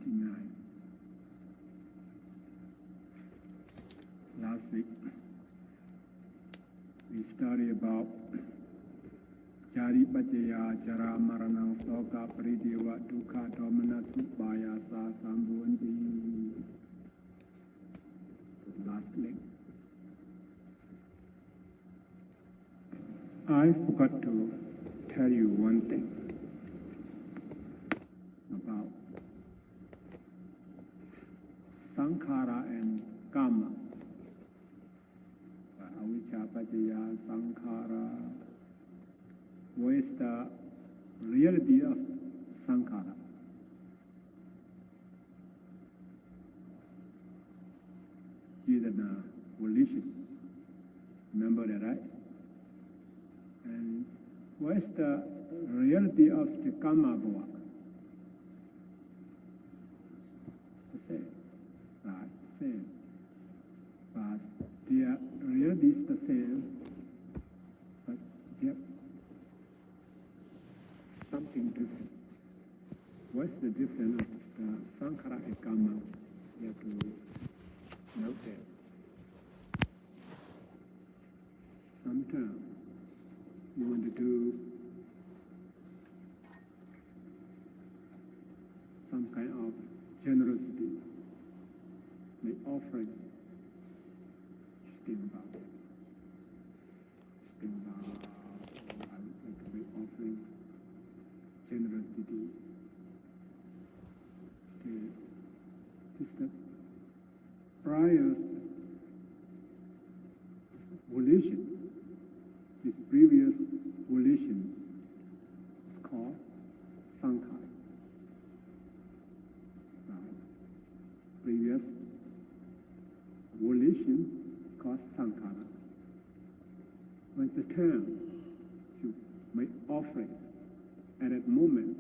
29. Last week, we studied about Jari Pajaya, Jara Marana, Soka, Paridewa, Dukkha, Domana, Supaya, Sambuandi. Lastly, I forgot to tell you one thing about Sankhara and Kama. Avijja, Pajaya, Sankhara. What is the reality of Sankhara? Vedana, volition. Remember that, right? And what is the reality of the Kama Bhava? The same. Right, the same. But their reality is the same. But yet something different. What's the difference of the Sankhara and Kama? You have to note that. Sometimes you want to do some kind of generosity, make offering, Stimba, I would like to make offering, generosity. Just the prior volition, this previous volition is called Sankhara. Previous volition is called Sankhara. When the time to make offering at that moment,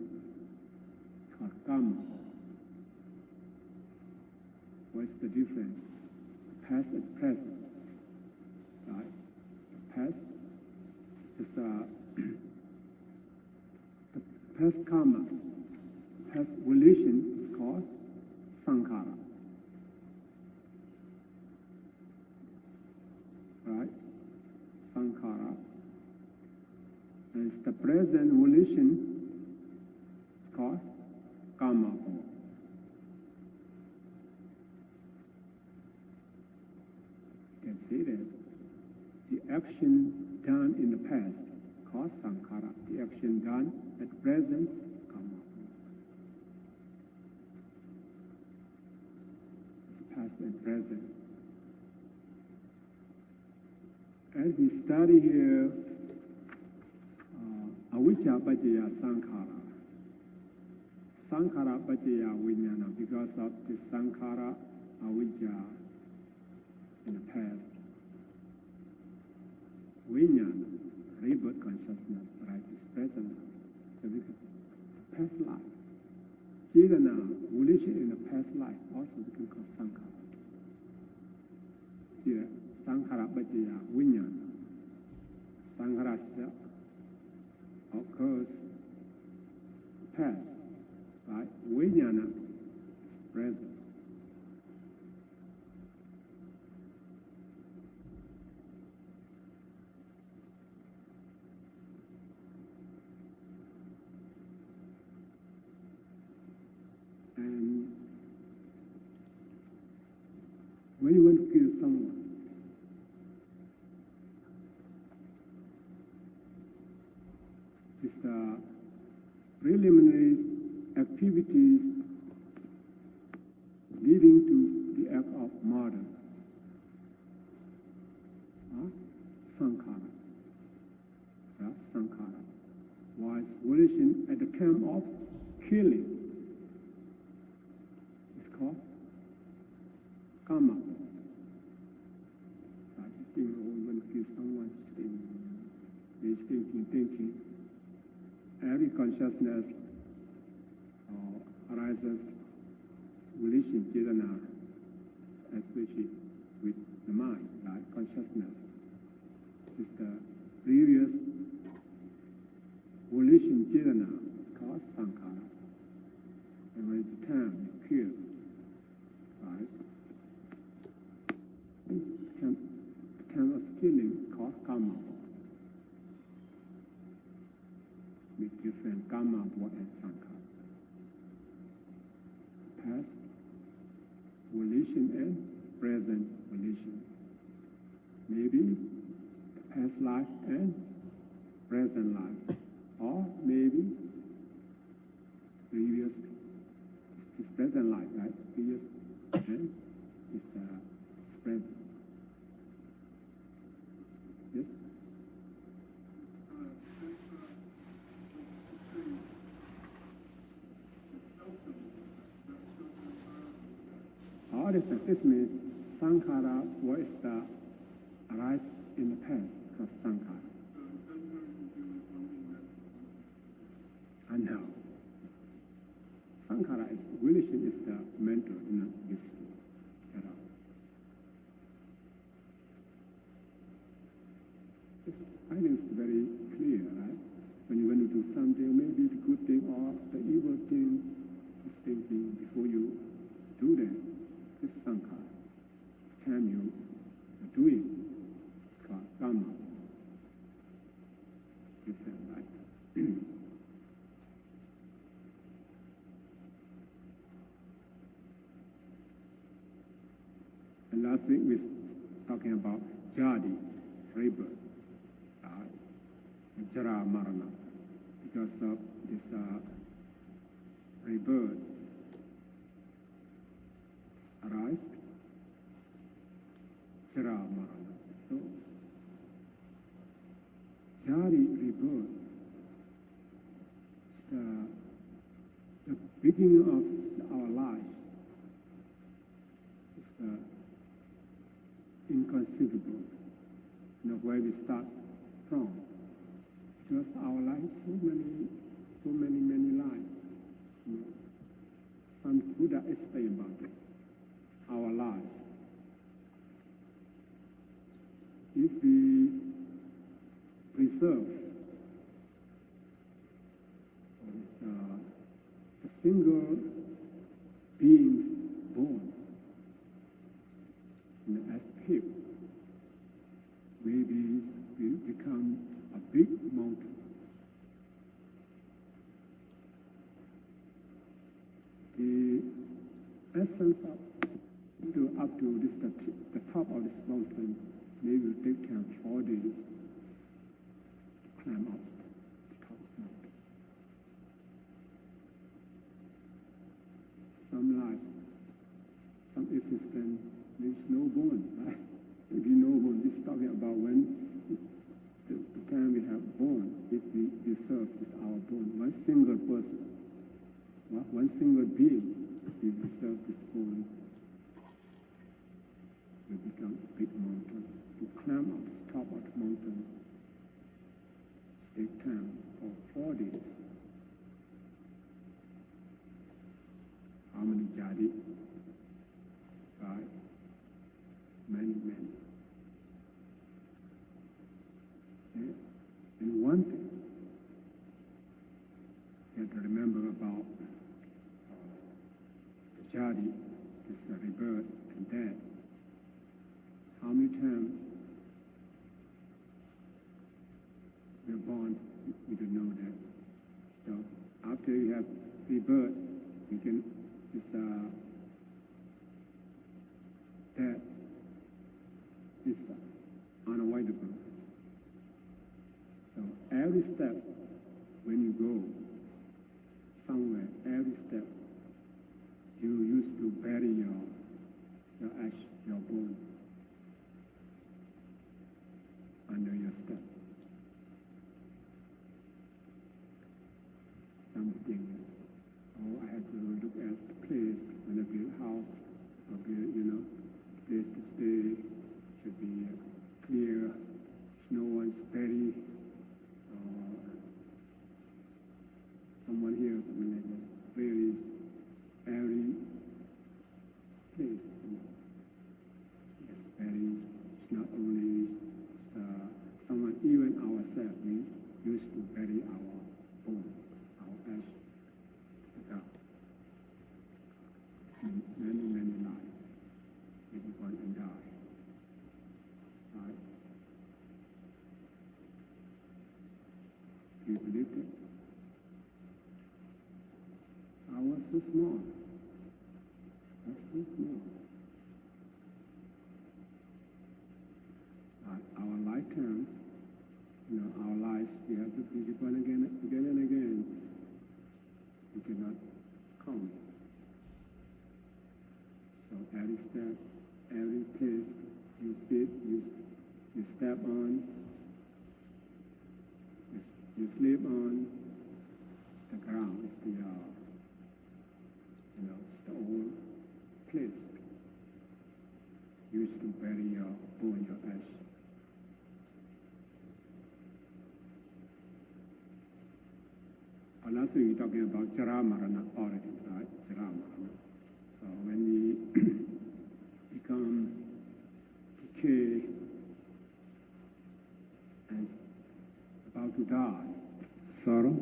it's called Kama. What's the difference? Past and present. Right? Past is the past karma, past volition is called Sankhara. Right? Sankhara. And it's the present volition is called Kama. You can see that the action done in the past called Sankhara. The action done at present, Kama. It's past and present. As we study here, Avijja, Pajaya, Sankhara. Sankhara, Pajaya, Vijnana, because of the Sankhara, Avijja in the past. Vijnana, rebirth consciousness, right, is present. So we can, past life. Vedana, volition in the past life, also we can call Sankhara. Here, Sankhara, Pajaya, Vijnana. Sankhara occurs past, right? Vijnana is present. And when you want to kill someone, it's the preliminary activities leading to the act of murder. Sankhara. Sankhara. Wise volition at the time of killing is called Kama. You think, when you kill someone, thinking. Every consciousness arises, volition, Vedana, especially with the mind, like consciousness. It's the previous volition, Vedana, called Sankhara. And when it's time, you skill, right? Can, kind of skilling called karma. With different karma and sankhara. Past volition and present volition. Maybe past life and present life, or maybe previous, it's present life, right? Previous and it's present. Yes? All this means sankhara was the arise in the past, because sankhara. And now, sankhara is volition is the mental in this at all. I think it's very clear, right? When you want to do something, maybe the good thing or the evil thing, just thinking before you do that, this sankhara. Can you do it? Karma. You said, right? And last week we were talking about jadi, rebirth, jara marana, because of this rebirth arise, jara marana. So, jadi rebirth is the beginning of our life. It's inconceivable, where we start from. Because our life, so many lives. Some Buddha explained about it. Our life. If we preserve a single being born as hip, maybe we become a big mountain. The essence of up to the top of this mountain, maybe will take time 4 days to climb up the top of the mountain. Some life, some existence, there's no bone, right? Maybe no bone. This is talking about when the time we have born, if we serve is our bone. One single person, one single being, if we serve this bone, we become a big mountain. To climb up the top of the mountain, take time for 4 days. How many jadi? 5. Many. Okay? And one thing you have to remember about the jadi, this rebirth and death. How many times we're born, we don't know that. So after you have rebirth, you can, death is unavoidable. So every step, when you go somewhere, every step, you used to bury your ash, your bone under your step. Something, I have to look at the place when I build a house, or build, place to stay, should be clear, no one's buried, someone here, something like that. Very, every place, it's buried. It's not only someone, even ourselves, we used to bury our bone, our ash. so small. That's so small. Our lifetime, our lives, we have to be born again and again. We cannot count. So every step, every place you sit, you step on, you sleep on, the ground is the, it's the old place. Used to bury your bone, your ash. Last week we're talking about Jara Marana origin, right? Jara Marana. So when we become decay and about to die, sorrow,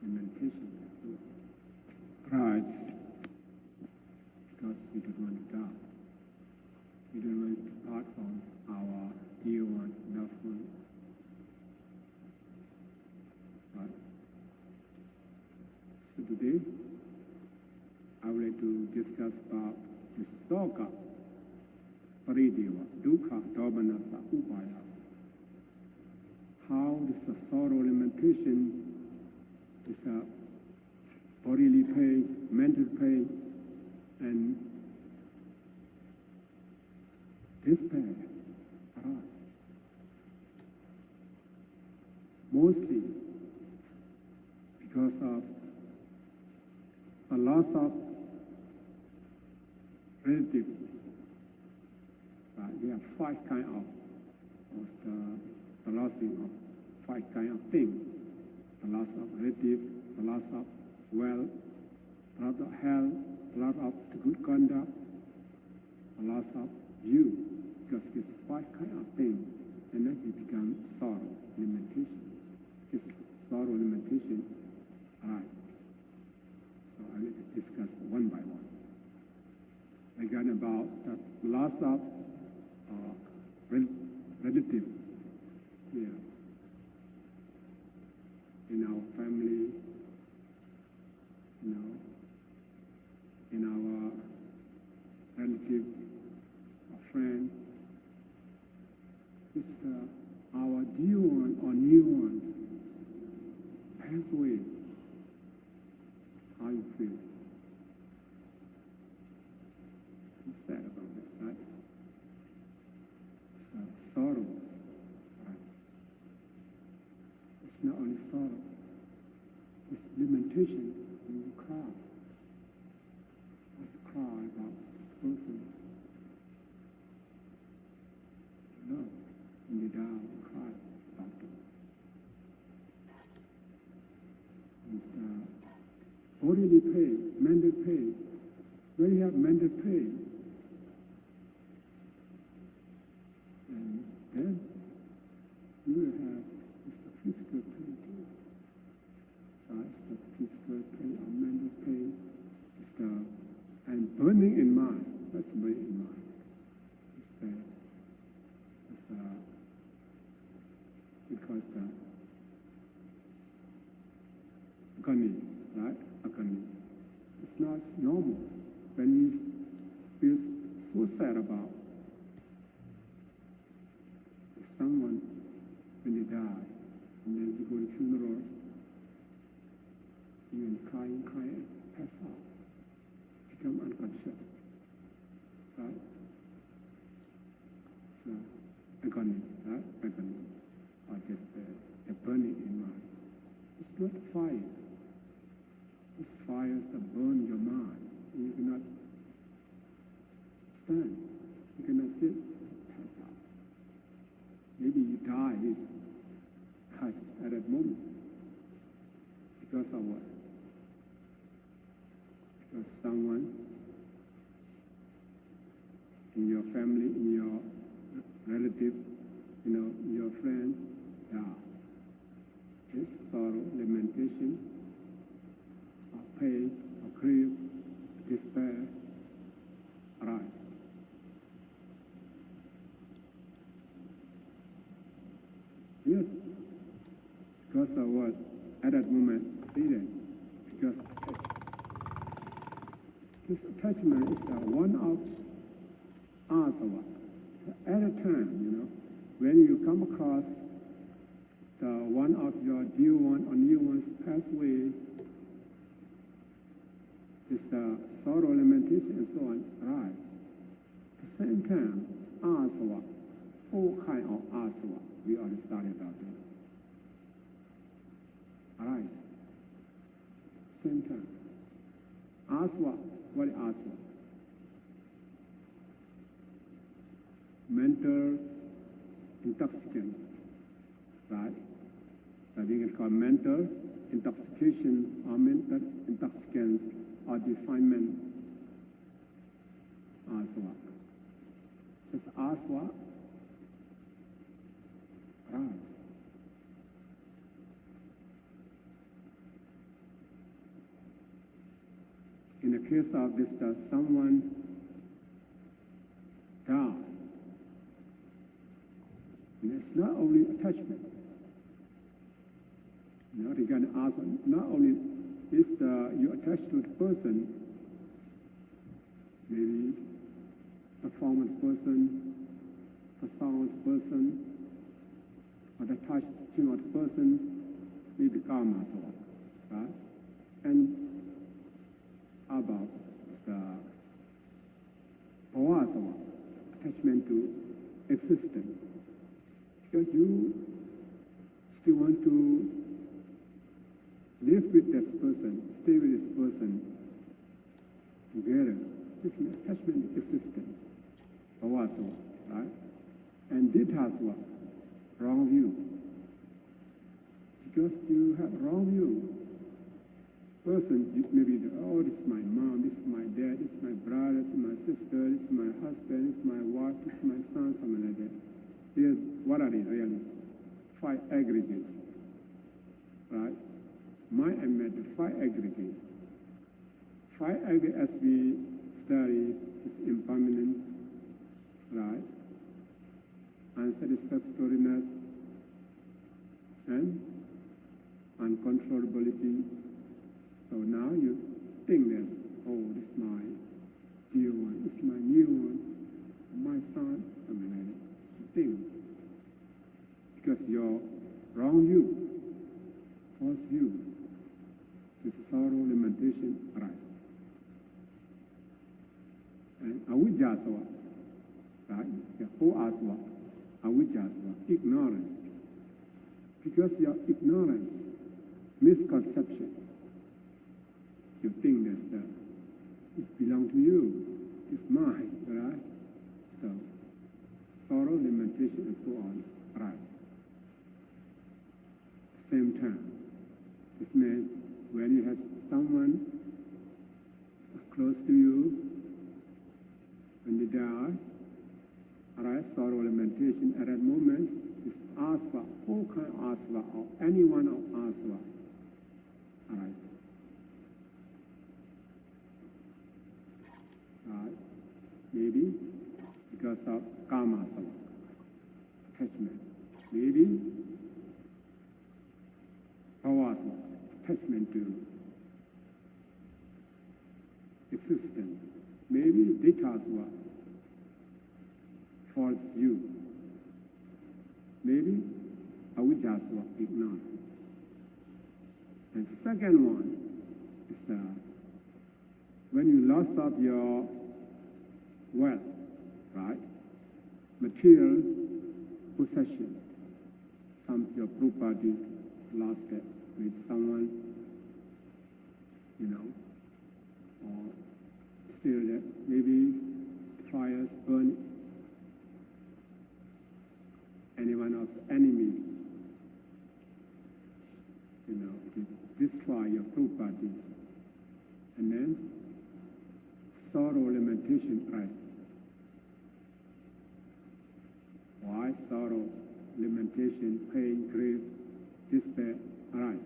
lamentation, cries, because we don't want to die. We don't want to part from our dear one, loved one. Right? So today, I would like to discuss about the Soka Parideva, Dukkha, Domanasa, Upayasa. How this sorrow lamentation is a bodily pain, mental pain, and despair arise. Mostly because of the loss of relatives. We have five kinds of the losing of five kinds of things. The loss of relatives, the loss of wealth, the loss of health, the loss of the good conduct, the loss of you. Because these five kinds of things, and then we become sorrow, lamentation. This sorrow, lamentation, right. So I will discuss one by one. Again, about the loss of relative here in our family, in our relative, our friend. It's our dear one or new one pass away. How you feel? I'm sad about it, right? Sorrow. Right? It's not only sorrow, it's lamentation when you cry. You cry about this person. You love. When you die, you cry about them. And bodily pain, mental pain. When you have mental pain, and then you will have the physical pain too. It's the physical pain or mental pain. And burning in mind. That's burning in mind. Because agony, right? Agony. It's not normal. When you feel so sad about someone when they die, and then you go to funeral, you crying, pass out, become unconscious, right? So, agony, right? Agony, or just the burning in mind. It's not fire. It's fires that burn your mind. You cannot stand. You cannot sit. Pass out. Maybe you die at that moment. Because of what? Because someone in your family, in your relative, your friend, died. This sorrow, lamentation, or pain, or grief, despair arise. Yes, because of what? At that moment, see that just attachment. This attachment is one of asava. So at a time, when you come across the one of your dear one or near ones pass away, this sorrow, lamentation, and so on arise. At the same time, asava, all kind of asava, we already started about that. Arise. Same time. Asava, what is asava? Mental intoxicants, right? So we can call mental intoxication or mental intoxicants or defilement asava. Just asava, rise. In the case of this, someone died. And it's not only attachment. Regarding asava, not only is you attached to the person, maybe a form of person, a sound of person, or the touching of the person, maybe karma asava, right? And about the bhavasava, attachment to existence. Because you still want to live with that person, stay with this person together. This is attachment to existence, bhavasava, right? And ditthasava, wrong view. Because you have wrong view. Person, maybe, oh, this is my mom, this is my dad, this is my brother, this is my sister, this is my husband, this is my wife, this is my son, something like that. Here's what are they really? 5 aggregates, right? Mind and matter, 5 aggregates. 5 aggregates, as we study, is impermanence, right? Unsatisfactoriness and uncontrollability. So now you think that, oh, this is my dear one, this is my new one, my son, something like that. You think. Because your wrong view, false view, is sorrow, lamentation, arise. And avijjasava, right? The whole asava, avijjasava, ignorance. Because your ignorance, misconception, you think that it belongs to you, it's mine, right? So, sorrow, lamentation, and so on, arise. Same time, it means when you have someone close to you, when they die, arise sorrow, lamentation. At that moment, it's asava, all kind of asava, or any one of asava, arise. Maybe because of karma, attachment. Maybe bhavasava, attachment to existence. Maybe ditthasava, false view. Maybe avijjasava, ignorance. And second one is when you lost of your wealth, right? Material possession. Some your property lost it with someone, or steal it, maybe fires, burn any one of the enemies, destroy your property. And then sorrow, lamentation, right? Why sorrow, lamentation, pain, grief, despair arise?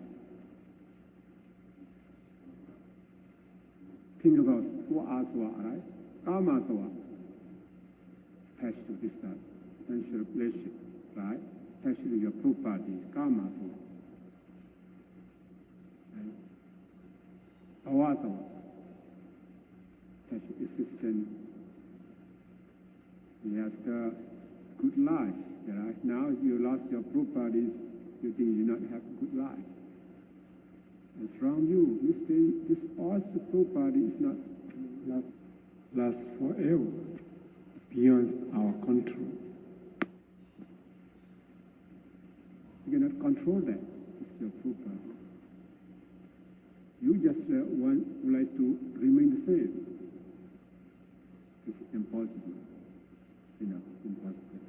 Think about what asava arise. Karma asava, attached to this sensual relationship, right? Attached to your property, karma asava. Bhavasava, that's existence. He has the good life. Right? Now you lost your properties, you think you not have good life. And from you say this also property is not last forever, beyond our control. You cannot control that. It's your property. You just would like to remain the same. It's impossible. Impossible.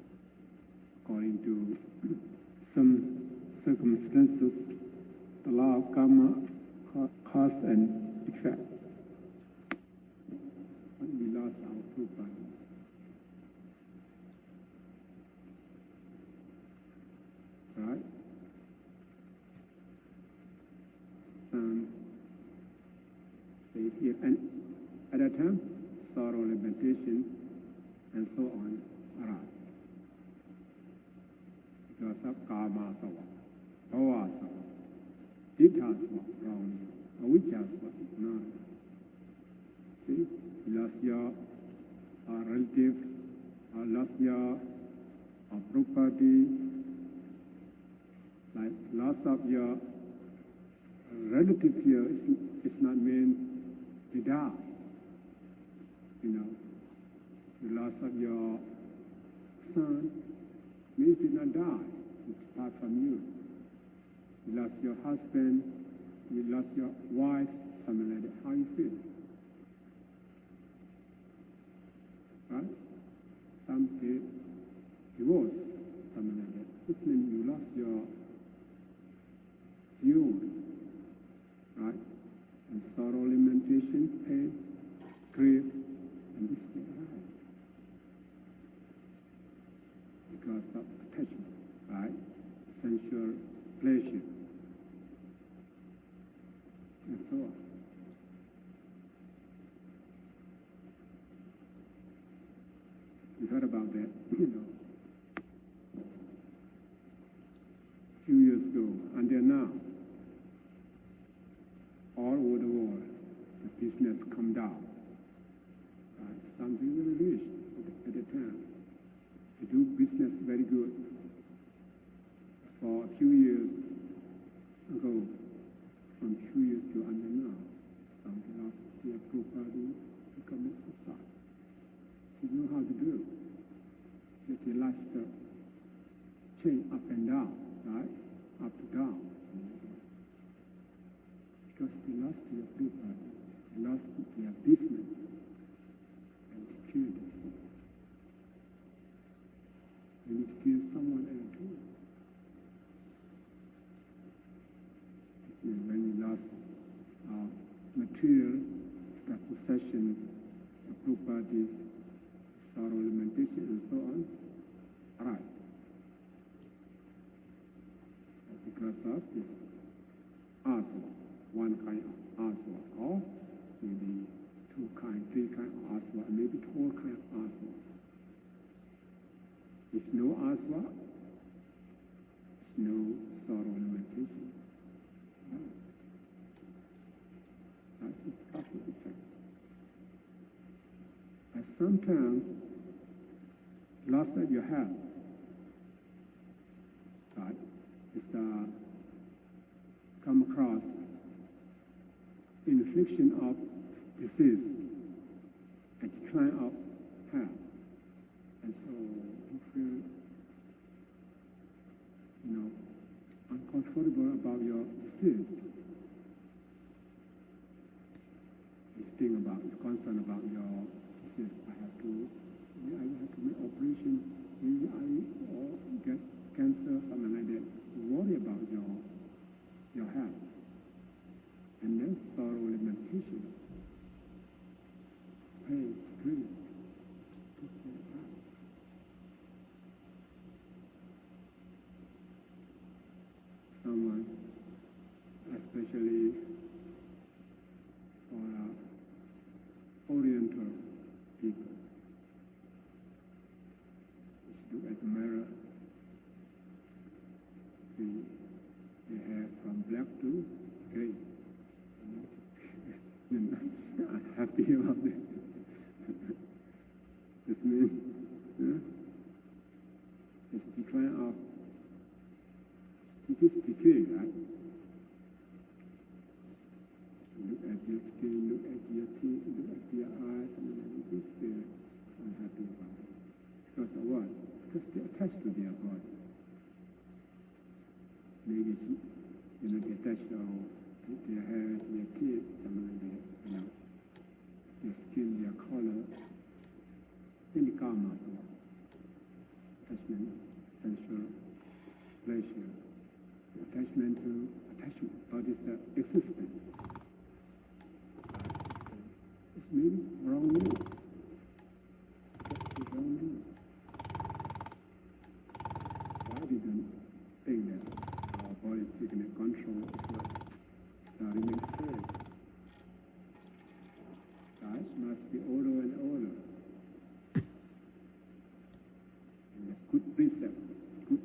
According to some circumstances, the law of karma, cause and effect. When we lost our property, right? Some say here, and at that time, sorrow, lamentation, and so on arise. Because of karma sava, bhava sava, ditta sava, wrong, avijja sava, ignorance. See, you lost your relative, lost your property, like loss of your relative here is not meant to die. The loss of your son means did not die. It's apart from you. You lost your husband, you lost your wife, something like that. How you feel? Right? Some say divorce, something like that. This means you lost your view, right? And sorrow, lamentation, pain, grief, and this may arise because of attachment, right? Sensual pleasure, and so on. You heard about that, a few years ago, until now, all over the world, the business come down. Something very rich at the time. To do business very good. For a few years ago, from 2 years to until now, something lost their property, become suicide. You know how to do. Let your lifestyle change up and down, right? Up to down. Because they lost their property, they lost their business, and they killed themselves. They need to kill someone else too. When you lost material, the possession, the properties, sorrow, lamentation, and so on, right? Because of this asava, one kind of asava, or maybe 2 kind, 3 kind of asava, maybe 4 kind of asava. If no asava, no sorrow, lamentation. That's the possible effect. And sometimes, loss that you have, right, is come across infliction of disease, a decline of health. And so you feel, uncomfortable about your disease. You think about, you're concerned about your disease. I have to make operation, maybe or get cancer, something like that. You worry about your health. And then sorrow, lamentation, pain, grief. Someone, especially for Oriental people, look at the mirror, see the hair from black to gray. your skin, look at your teeth, look at your eyes, and then you feel unhappy about it. Because of what? Because they're attached to their body. Maybe it's, they're attached to their hair, their teeth, something like that, their skin, their color, any karma, attachment, sensual pleasure, attachment to attachment, but it's existence. It's maybe wrong way. It's wrong way. Why we don't think that our body is taking control of life? Starting in spirit. Life must be older and older. And a good precept, good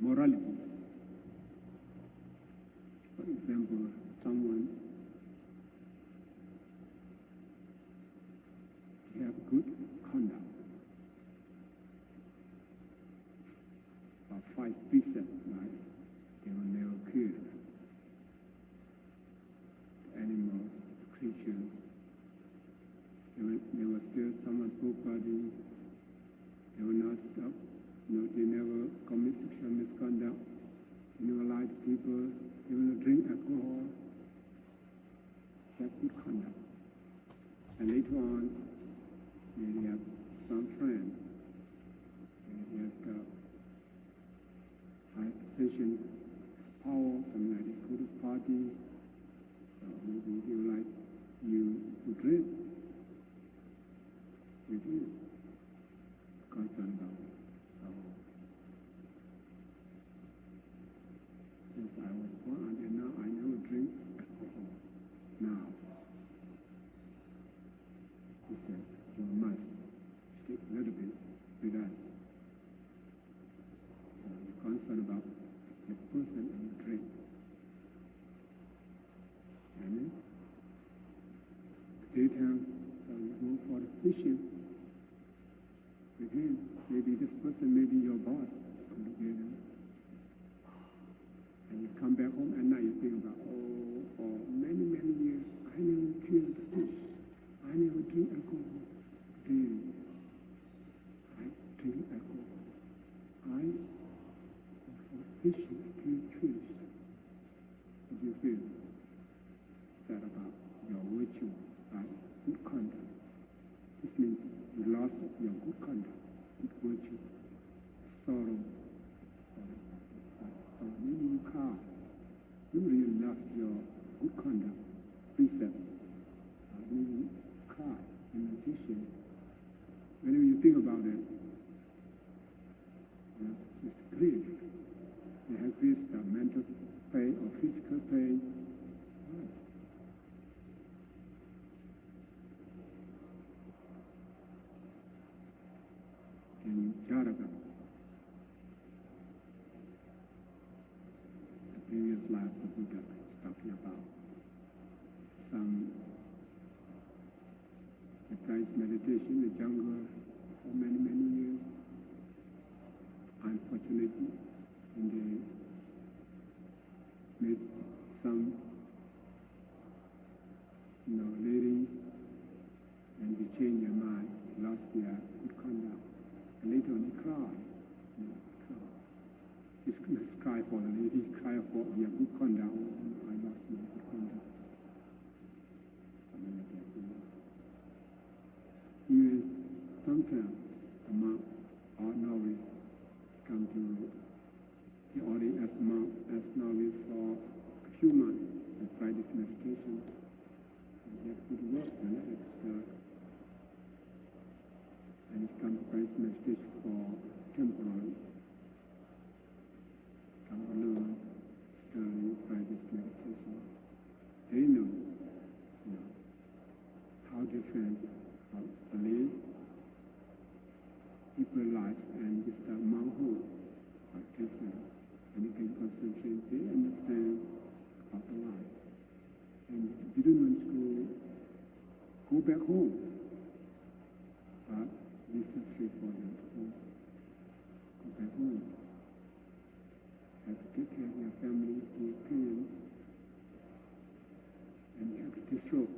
morality. For example, someone have good conduct. Or 5 precepts, right? They will never kill animals, creatures. They will steal someone's property. They will not stop. They never commit sexual misconduct. They never lie to people. They will not drink alcohol. That's good conduct. And later on, they have some friends. They have high position, power, something like that. Go to party. So maybe they will like you to drink. We do. Concerned about it. So, since I was born until now, I never drink alcohol. Now, he said, you must stick a little bit with us. So you're concerned about the person and the drink. And then, daytime, so you go for the fishing. Again, maybe this person may be your boss. Come together. And you come back home at night, you think about, oh, for many, many years, I never killed a fish. I never drink alcohol. Today, I drink alcohol. I go for fishing, kill fish. What do you feel? Sad about your virtue, right? Good conduct. This means you lost your good conduct, good virtue, sorrow. So maybe you can't. You really lost your good conduct, precept. Maybe you cry in meditation. Whenever you think about it, it's grief. You have grief, mental pain or physical pain. In Jataka, the previous life of Buddha is talking about some practice meditation in the jungle for many, many years. Unfortunately, when they met some lady and they changed their mind, lost their good conduct. And later on he cried. He cried for the lady, he cried for their good conduct. Oh, I lost my good conduct. Something like that. Even sometimes among our novice come to the audience as monk, as novice for a few months and practice meditation. And they have good work and it's come to practice meditation for temporary. Come to learn, study, practice meditation. They know how different a lay people life and just a monkhood are different. And you can concentrate, they understand about the life. And you don't want to go back home. But this is free for them to go back home. Have to take care of your family, your parents, and you have to disrobe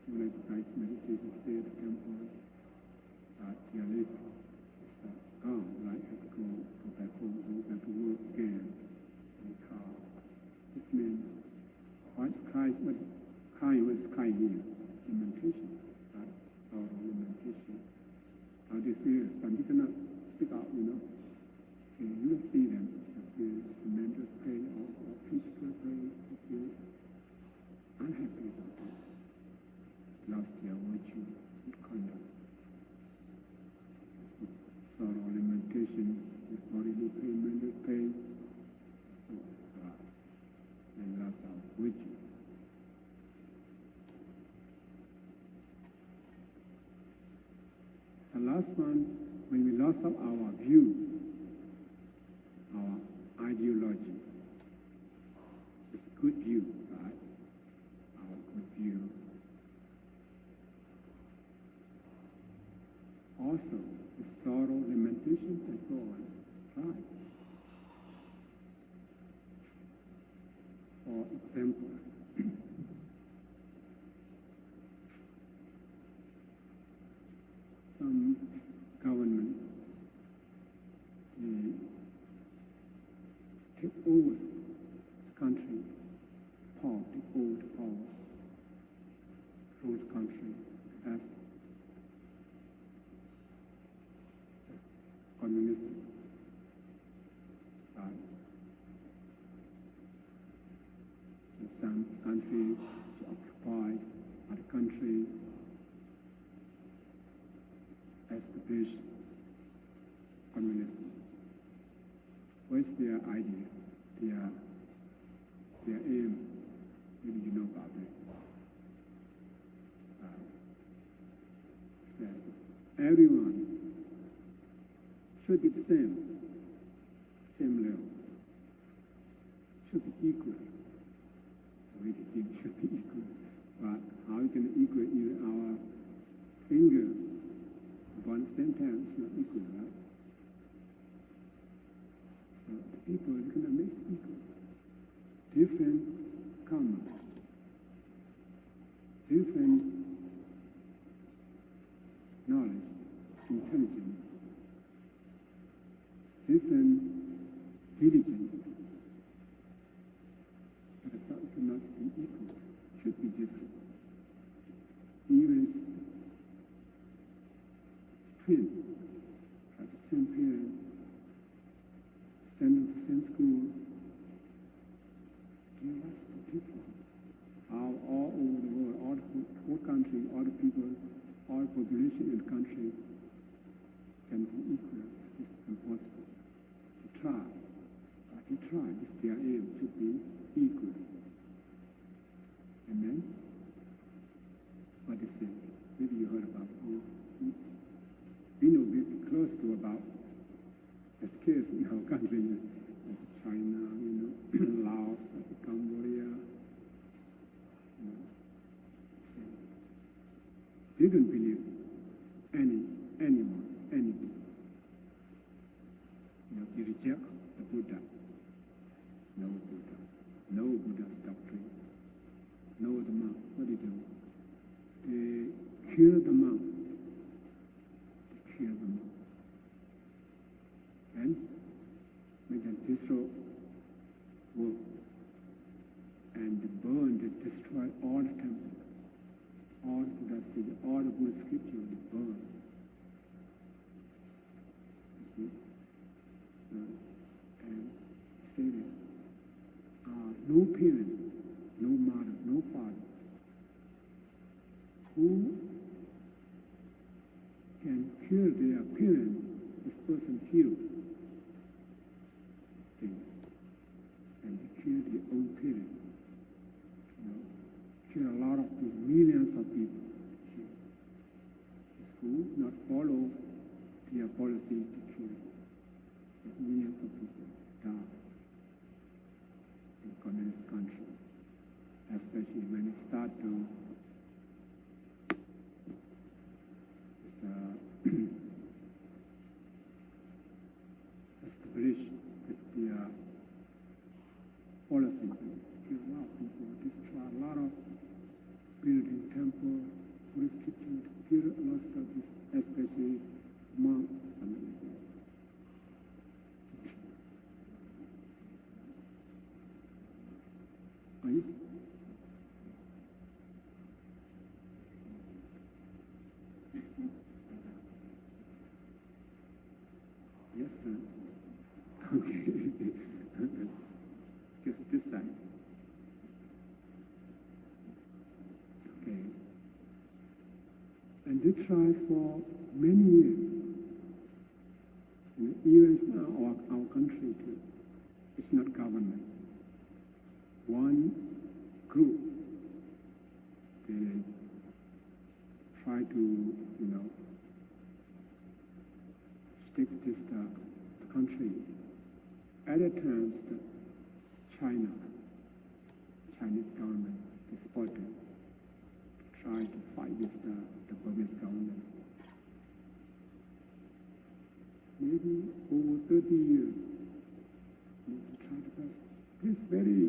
when I practice meditation, stay at the temple, till later, gone, right? Have to go back home, go back to work again. This means what kind was kind here? Lamentation, right? Sorrow, lamentation. How do you feel? Some people cannot speak out, you know. You don't see them. You feel tremendous pain or peaceful pain. You feel unhappy about it. Lost their virtue and conduct. Sorrow, lamentation, bodily pain, mental pain. So, they lost our virtue. The last one, when we lost our view, our ideology, it's good view, right? Our good view. Also, the sorrow, lamentation, and so on, right? For example, some government take over the country, power, take over the power, rule the country as communism. Some countries occupied other country, establish communism. What's their idea? Their aim? Maybe you know about it. That everyone should be the same level, should be equal. We think should be equal, but how you can equal even our finger? But at the same time, it's not equal, right? So people are going to make equal. Different karma, different knowledge, intelligence, different diligence. But the thought cannot be equal, should be different. Even twins have the same parents, send them to the same school. That's the difference. All over the world, all the whole country, all the people, all the population in the country can be equal. It's impossible. To try. But to try, it's their aim to be equal. Amen? What is it? Maybe you heard about it. We know we're close to about as case in our country, like China, Laos, Cambodia. They don't believe anyone, anything. You reject the Buddha. No Buddha. No Buddha's doctrine. No the monk. What do they do? They kill the monk. They kill the monk. And make them destroy work. And they burn, they destroy all the temples. All the Buddha stages, all the Buddha scripture, they burn. You see? And say that no parent, no mother, no father, who can kill their parent, this person killed. And they kill their own parent. Kill a lot of people, millions of people. Who not follow their policy to kill. Millions of people die in communist country, especially when it start to establish with their policy to kill a lot of people, destroy a lot of building, temple, restriction to kill a lot of this, especially monks, something like that. Are you? Yes, sir. Okay. Just this side. Okay. And they tried for many years. And even now, our country too. It's not government. One group, they try to, stick this country. Other times, the Chinese government is supported to try to fight with the Burmese government. Maybe over 30 years, they try to pass. These very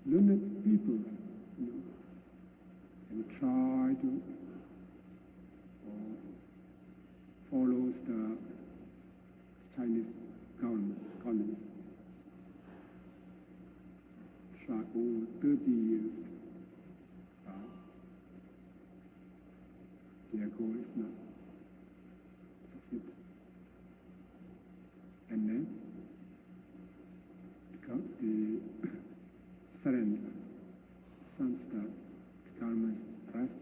learned people, and try to follow the Chinese government, communist. Try over 30 years. Their goal is not succeed. And then the surrender. Some start, the government arrest.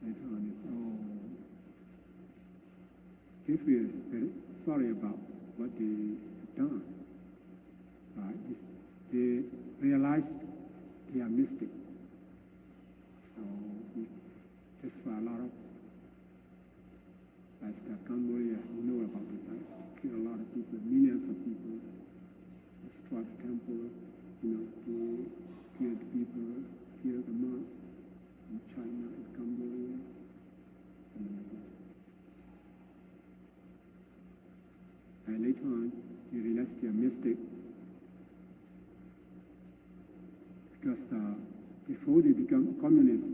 Later on, they feel very sorry about what they have done. They realize they are mistake. So just for a lot of, like Cambodia, you know about it, right? Kill a lot of people, millions of people, destroy the temple, to kill the people, kill the monks in China and Cambodia. And later on, you realize they are mistake. Because before they become communists,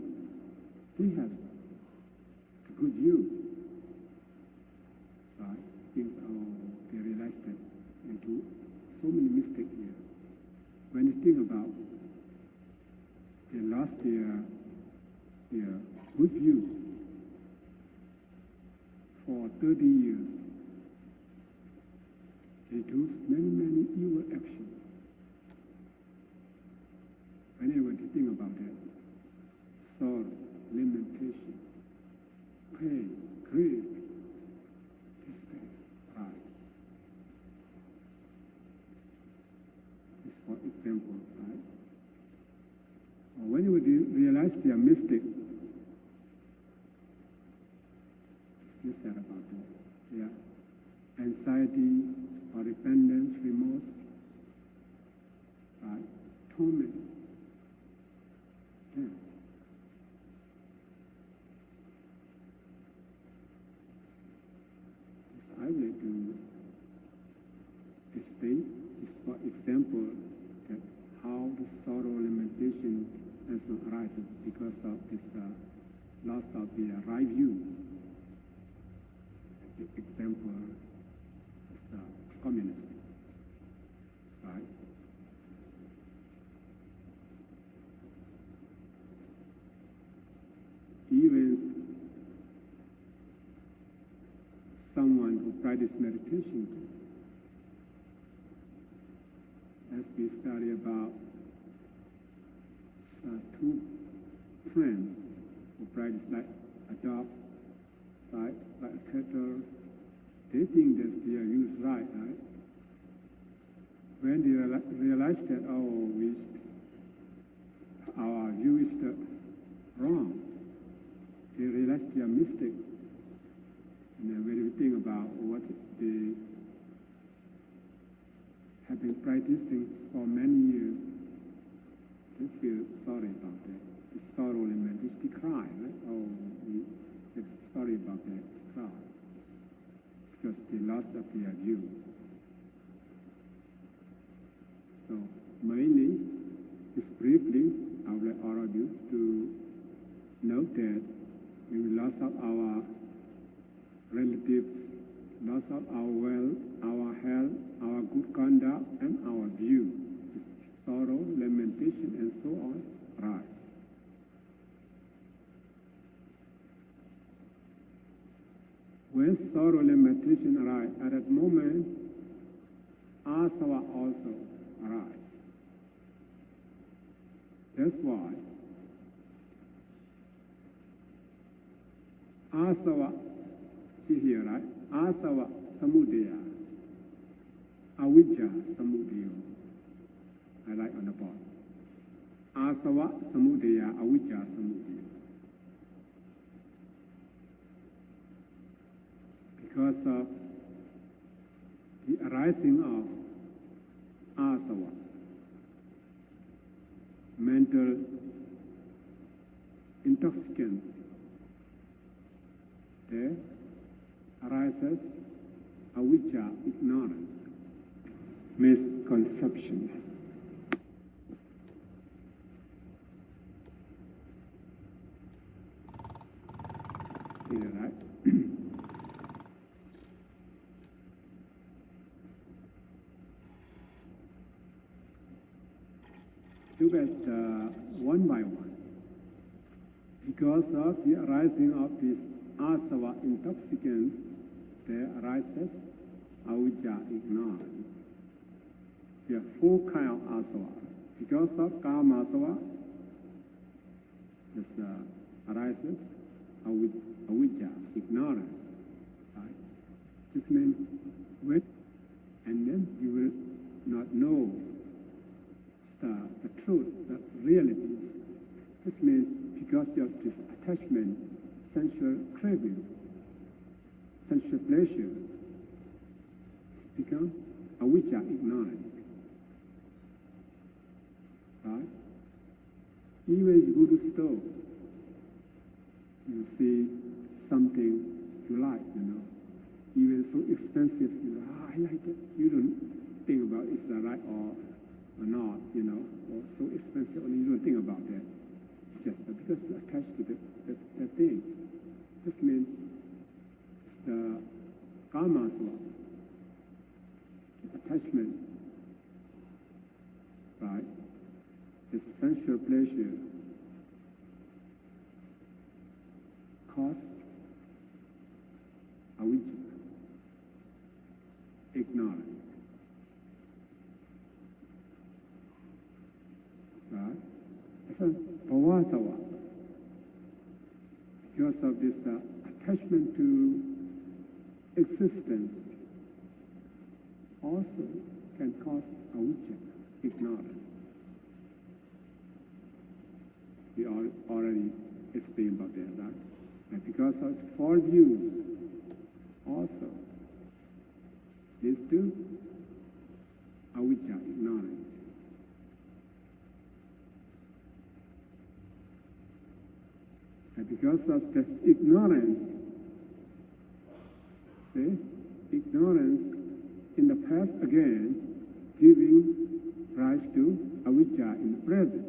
they have a good view. They realize that they do so many mistakes here. When you think about, they lost their good view for 30 years. They do many evil actions. Whenever you think about that, sorrow, lamentation, pain, grief, despair, pride. This for example, right? Whenever you realize their mistake, you said about that. Yeah. Anxiety or repentance, remorse, right? Torment. Yeah. I would like to explain this for example that how the sorrow lamentation arises because of this loss of the right view. The example is communism, right? Even someone who practices meditation, as we study about two friends who practice like a dog, right, like a cattle, they think that they are used right? When they realize that, our view is wrong, they realize their mistake. And then when we think about what they have been practicing for many years, they feel sorry about that. The sorrow element is the cry, right? It's sorry about that, cry. Because they lost of their view. So mainly, just briefly, I would like all of you to note that we loss of our relatives, loss of our wealth, our health, our good conduct, and our view, sorrow, lamentation, and so on, rise. When sorrow, lamentation arise, at that moment, asava also arise. That's why asava, see here, right? Asava samudaya, avijja samudaya. I like on the bottom. Asava samudaya, avijja samudaya. Because of the arising of asava, mental intoxicants, there arises avijja, ignorance, misconceptions. Here, right? Look at one by one. Because of the arising of this asava intoxicant, there arises avijja, ignorance. There are four kinds of asava. Because of kama asava, this arises avijja, ignorance. Right? This means wait, and then you will not know the truth, the reality. This means because of this attachment, sensual craving, sensual pleasure, become avijja, ignorance. Right? Even if you go to store, you see something you like, even so expensive, I like it. You don't think about is that right or not, or so expensive, and you don't think about that. Just because you're attached to that thing. This means the karma attachment, right? This sensual pleasure cause avijja, ignorance. Right? So, bhavasava, because of this attachment to existence, also can cause avijja, ignorance. We already explained about that, right? And because of four views, also leads to avijja, ignorance. And because of this ignorance, see, ignorance in the past again, giving rise to avijja in the present.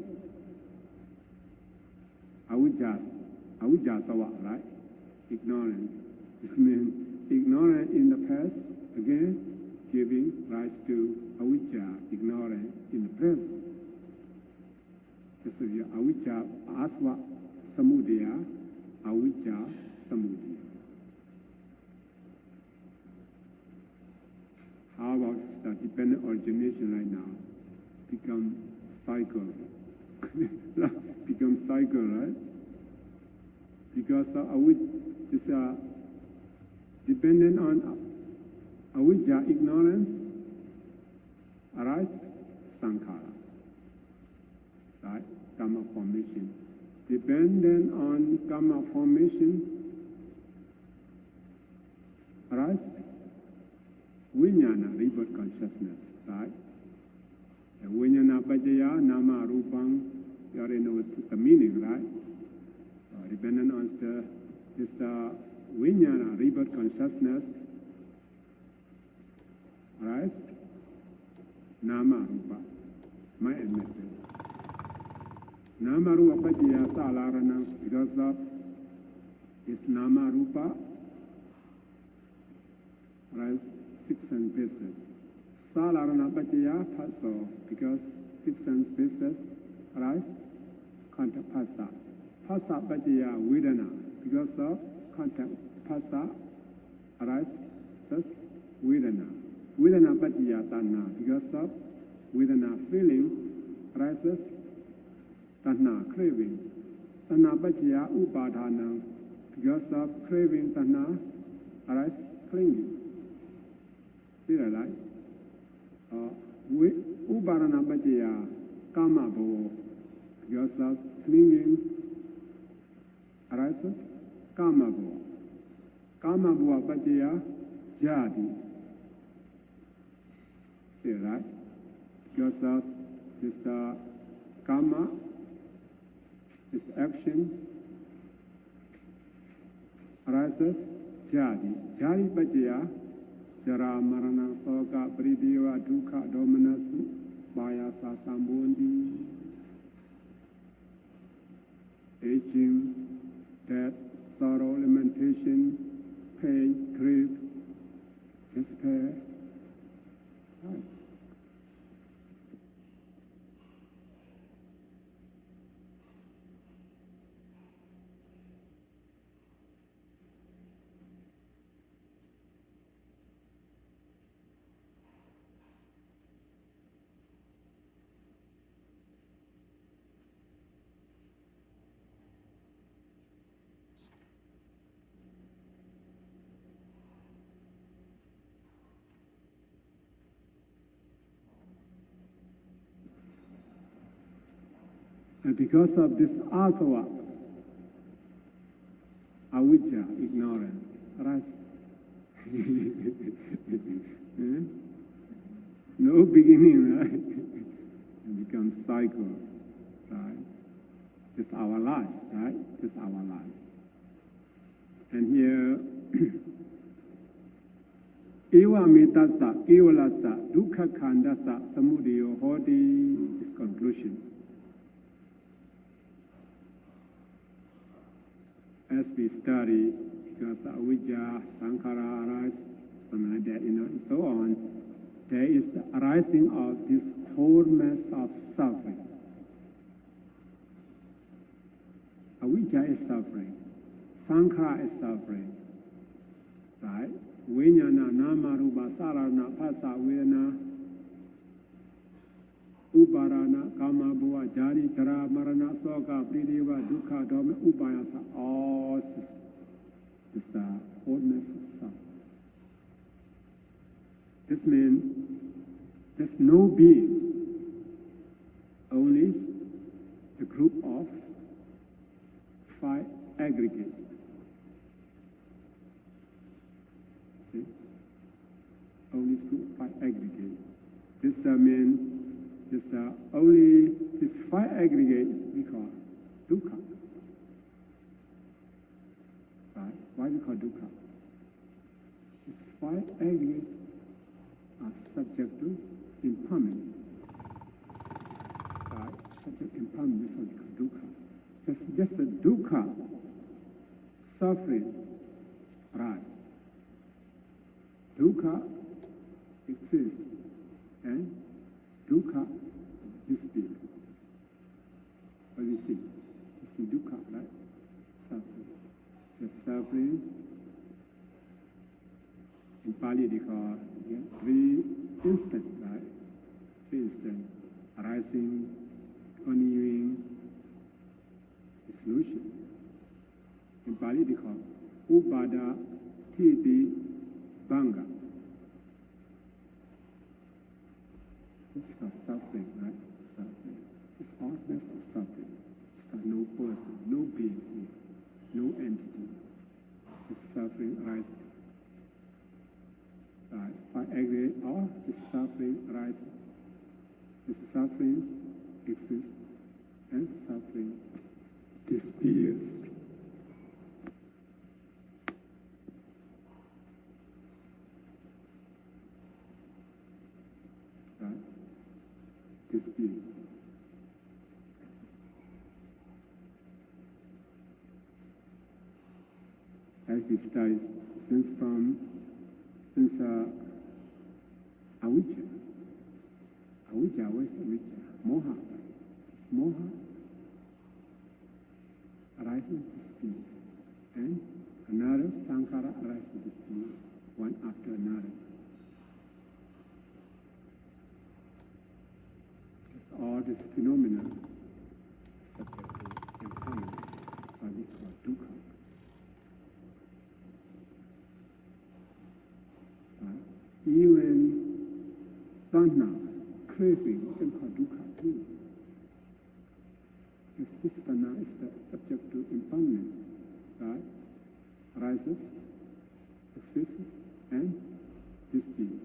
Avijja sava, right? Ignorance. This means ignorance in the past, again, giving rise to avijja, ignorance in the present. This is your avijja, asava samudaya, avijja samudaya. How about the dependent origination right now? Become cycle. Become cycle, right? Because is dependent on avijja, ignorance, arise sankhara, right? Karma formation. Dependent on karma formation, arise vijnana, rebirth consciousness, right? The vijnana pajaya, nama rupang, you already know the meaning, right? Dependent on this vijnana, rebirth consciousness, right? Nama rupa, mind and method. Namarupa Pajaya Salarana, because of its Namarupa, right? 6 sense bases. Salarana Pajaya Paso, because 6 sense bases, right? Contact Pasa. Pasa Pajaya Vedana, because of contact Pasa, right? Thus Vedana. Vedana Pajaya Tanna, because of Vedana feeling, arises Tanna craving. Tanna Pajaya Upadana, because of craving Tanna, arises clinging. See that, right? Upadana Pajaya Kama Bhava, because of clinging, arises Kama Bhava. Kama Bhava Pajaya Jadi. See that, right? Because of this karma, this action arises jadi. Jadi Pajaya Jara Marana Soka Prideva Dukkha Domanasu Bayasa Sambundi. Aging, death, sorrow, lamentation, pain, grief, despair. Right. And because of this asava, avijja, ignorance, right? No beginning, right? It becomes cycle, right? It's our life, right? It's our life. And here, Eva Mitasa, Evalasa, Dukkha Khandasa, Samudayo Hodi, is conclusion. As we study, because avijja, sankhara arise, something like that, and so on, there is the arising of this whole mass of suffering. Avijja is suffering, sankhara is suffering, right? Vijnana, nama, rupa, sarana, phasa, vedana, uparana, kama, bhava, jari, jara, marana, soka, prideva, dukkha, dhamma, upayasa, all is the wholeness of self. This means there's no being, only the group of 5 aggregates. See? Only group of 5 aggregates. This means only this 5 aggregates we call dukkha. Right? Why we call dukkha? These 5 aggregates are subject to impermanence. Right? Subject to impermanence, so we call dukkha. Just the dukkha, suffering, right? Dukkha exists, and dukkha disappears. What do you see? You see dukkha, right? Suffering. The suffering, in Pali they call 3 instants, right? 3 instants: arising, continuing, dissolution. In Pali they call upada, thiti, bhanga. This is called suffering, right? Suffering. It's all mass of suffering. It's no person, no being here, no entity. This suffering arises. Right. I agree, all this suffering arises. This suffering exists, and suffering disappears. Right? Disappears. as we study since avijja. Avijja, what is avijja? Moha. Moha arises with speed, and another sankhara arises with speed, one after another. All this phenomena subject to impermanence, so we call dukkha. Even tanha, craving, we can call dukkha too. If this tanha is subject to impermanence, right? Arises, exists, and disappears.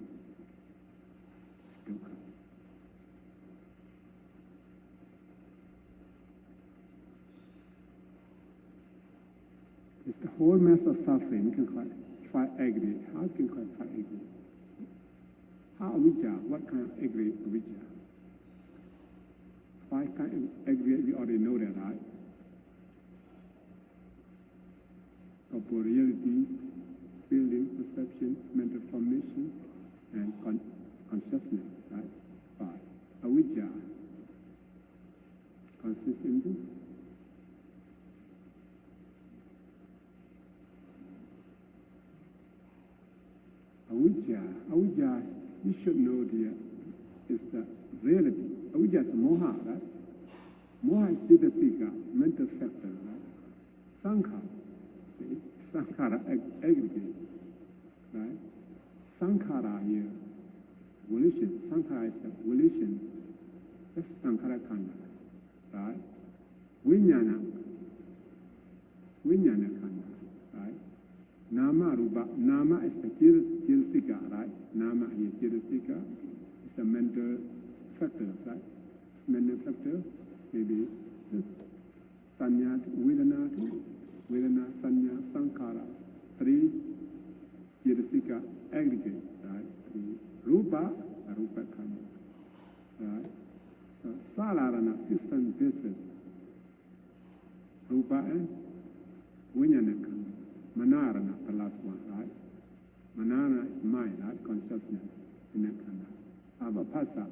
Dukkha. It's the whole mass of suffering. You can call it five aggregate. How can you call it five aggregate? How avijja? What kind of aggregate avijja? Five kind of aggregate, we already know that, right? Corporeality, feeling, perception, mental formation, and consciousness, right? Five. Avijja consists in this. Avijja, you should know is the reality. Avijja is moha, right? Moha is citta-sikha, mental factor, right? Sankhara, see? Sankhara aggregate, right? Sankhara here, volition. Sankhara is the volition. That's sankhara khanda, right? Vijnana khanda, right? Nama rupa, nama is the chirasika, right? Nama here, chirasika is the mental factor, right? Mental factor, maybe this sanya, vedana, sanya, sankhara, three chirasika aggregate, right? Three rupa khanda, right? So salarana, system basis, rupa and vijnana khanda. Manarana, the last one, right? Manana is mind, right? Consciousness in that khanda. How about phassa?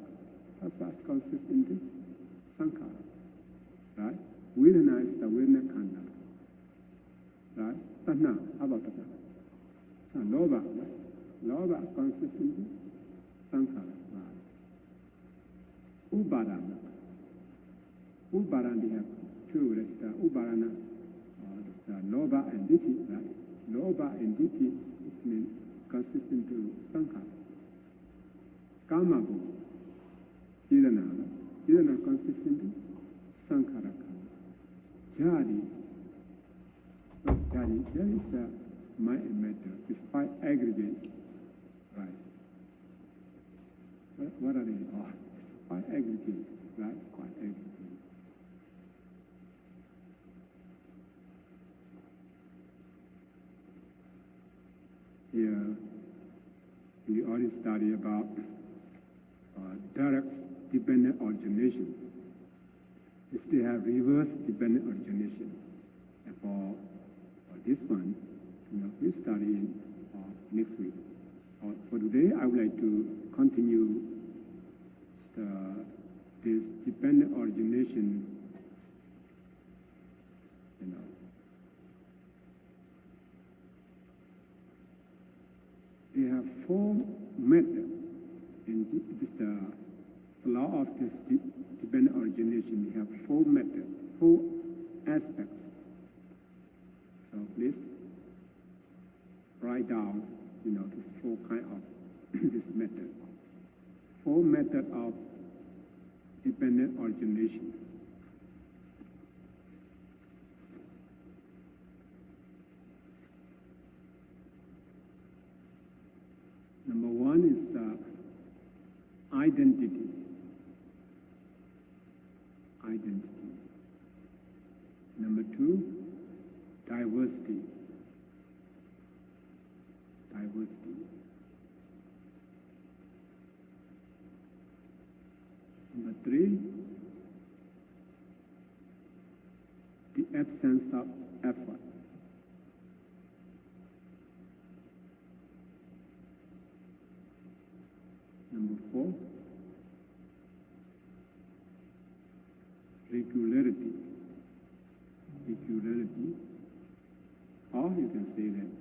Phassa consists in this sankhara, right? Vedana is the vedana khanda, right? Tanha, how about tanha? So lobha, right? Lobha consists in this sankhara, right? Upadana. Upadana, we have two, that's the upadana. Lobha and ditthi, right? Lobha and ditthi means consistent to sankhara. Kama bhu, chidana, right? Chidana consistent to sankhara kama. Jadi, jadi is mind and matter. It's five aggregates, right? What are they? Oh, five aggregates, right? Five aggregates. Here, we already study about direct dependent origination. We still have reverse dependent origination. And for this one, we study next week. For today, I would like to continue this dependent origination. They have four methods in the law of this dependent origination. We have four methods, four aspects. So please write down, this four kind of this method. Four methods of dependent origination. Number one is identity. Identity. Number two, diversity. Diversity. Number three, the absence of effort. for regularity. Regularity, or you can say that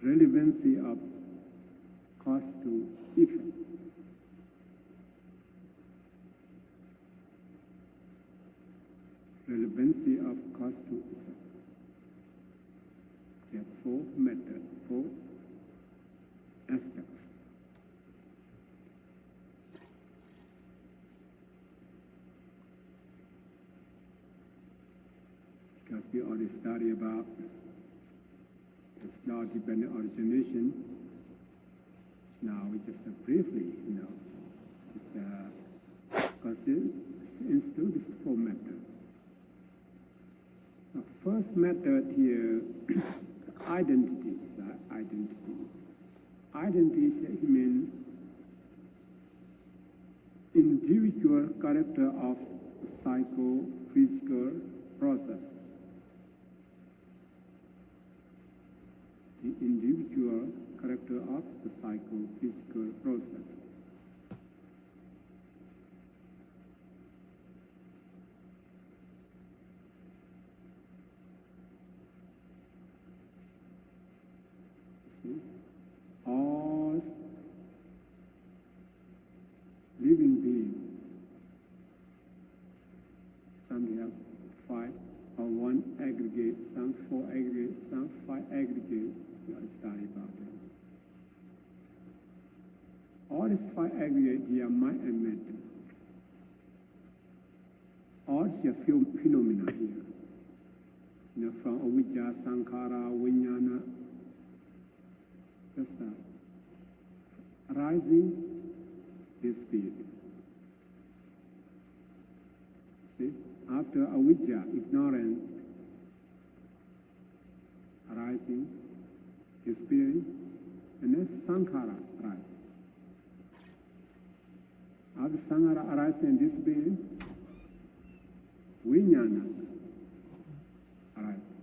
relevancy of cause to effect. Relevancy of cause to effect. There are four methods, four aspects. Because we already studied about the law-dependent origination. Now we just briefly, because this is four methods. The first method here, identity. Identity means individual character of psychophysical process. The individual character of the psychophysical process. All living beings, some have five or one aggregate, some four aggregate, some five aggregate. We are studying about it. All these five aggregates here, mind and matter. All these phenomena here, from avijja, sankhara, vijnana, just arising this field. See, after avijja, ignorance, arising, experience, and then sankhara arises. After sankhara arises in this being, vijnana arises.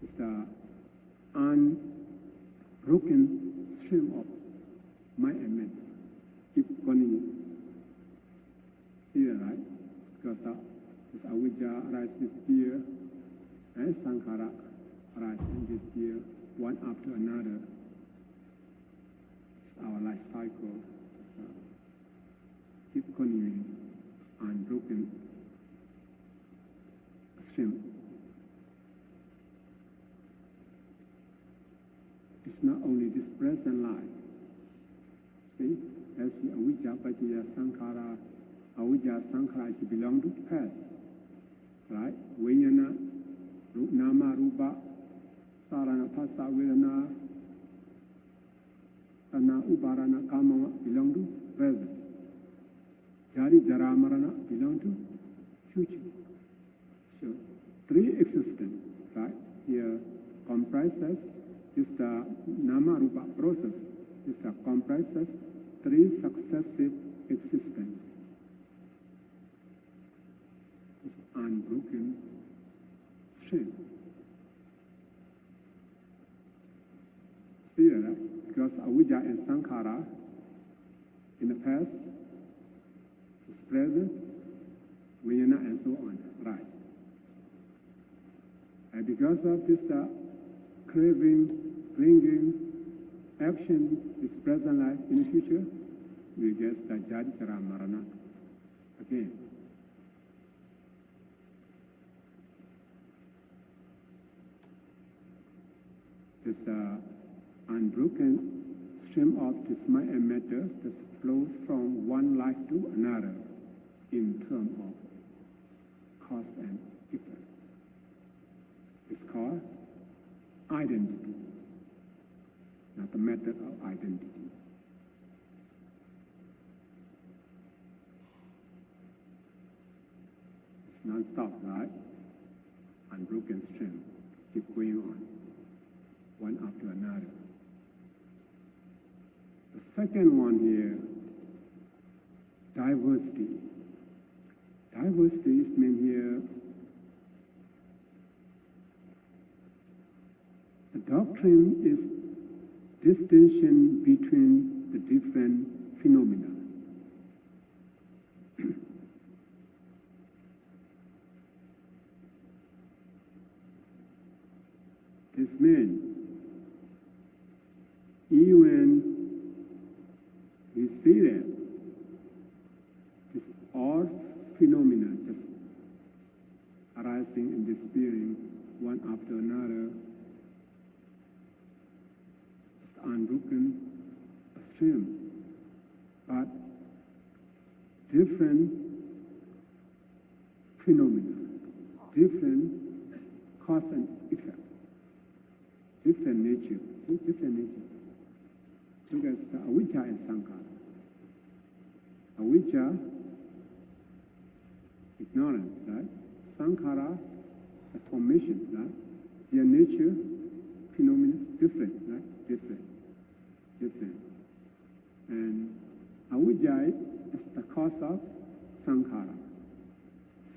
It's the unbroken stream of mind and matter. Keep continuing. See that, right? Because this avijja arises here, and sankhara arises in this here, one after another. It's our life cycle. Keep continuing, unbroken stream. It's not only this present life. See, as the avijja, paccaya, sankhara, avijja, sankhara is belong to past, right? Vijnana, nama, rupa, sarana, phassa, vedana, tanha, uparana, kama belong to present. Jari, jara, marana belong to future. So, three existence, right? Here comprises is the nama rupa process. Is the comprises three successive existences. It's unbroken stream. See that? Because avijja and sankhara in the past, is present, vijnana, and so on, right? And because of this, craving, clinging, action is present life in the future, we get the jari, jara, marana again. This unbroken stream of this mind and matter that flows from one life to another in terms of cause and effect. It's called identity, not the method of identity. It's non-stop, right? Unbroken stream, keep going on, one after another. The second one here, diversity. Diversity is meant here, the doctrine is distinction between the different phenomena. This means even we see that this all phenomena just arising and disappearing one after another, just unbroken stream, but different phenomena, different cause and effect, different nature, different nature. Look at the avijja and sankhara. Avijja, ignorance, right? Sankhara, the formation, right? Their nature, phenomena, different, right? Different. And avijja is the cause of sankhara.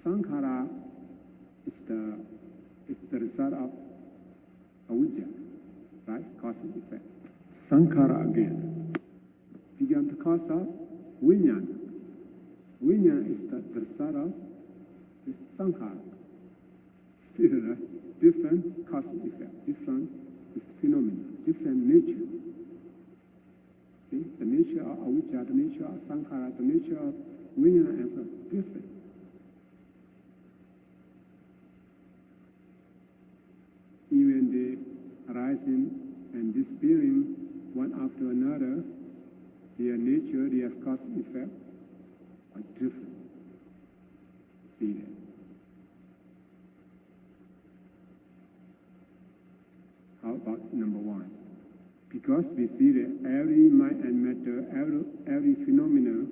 Sankhara is the result of avijja, right? Cause and effect. Sankhara again becomes the cause of vijnana. Vijnana is the result of the sankhara. Still, right? Different cause and effect, different phenomena, different nature. See, the nature of avijja, the nature of sankhara, the nature of vijnana is different. Even the arising and disappearing one after another, their nature, their cause and effect are different. See that. How about number one? Because we see that every mind and matter, every phenomena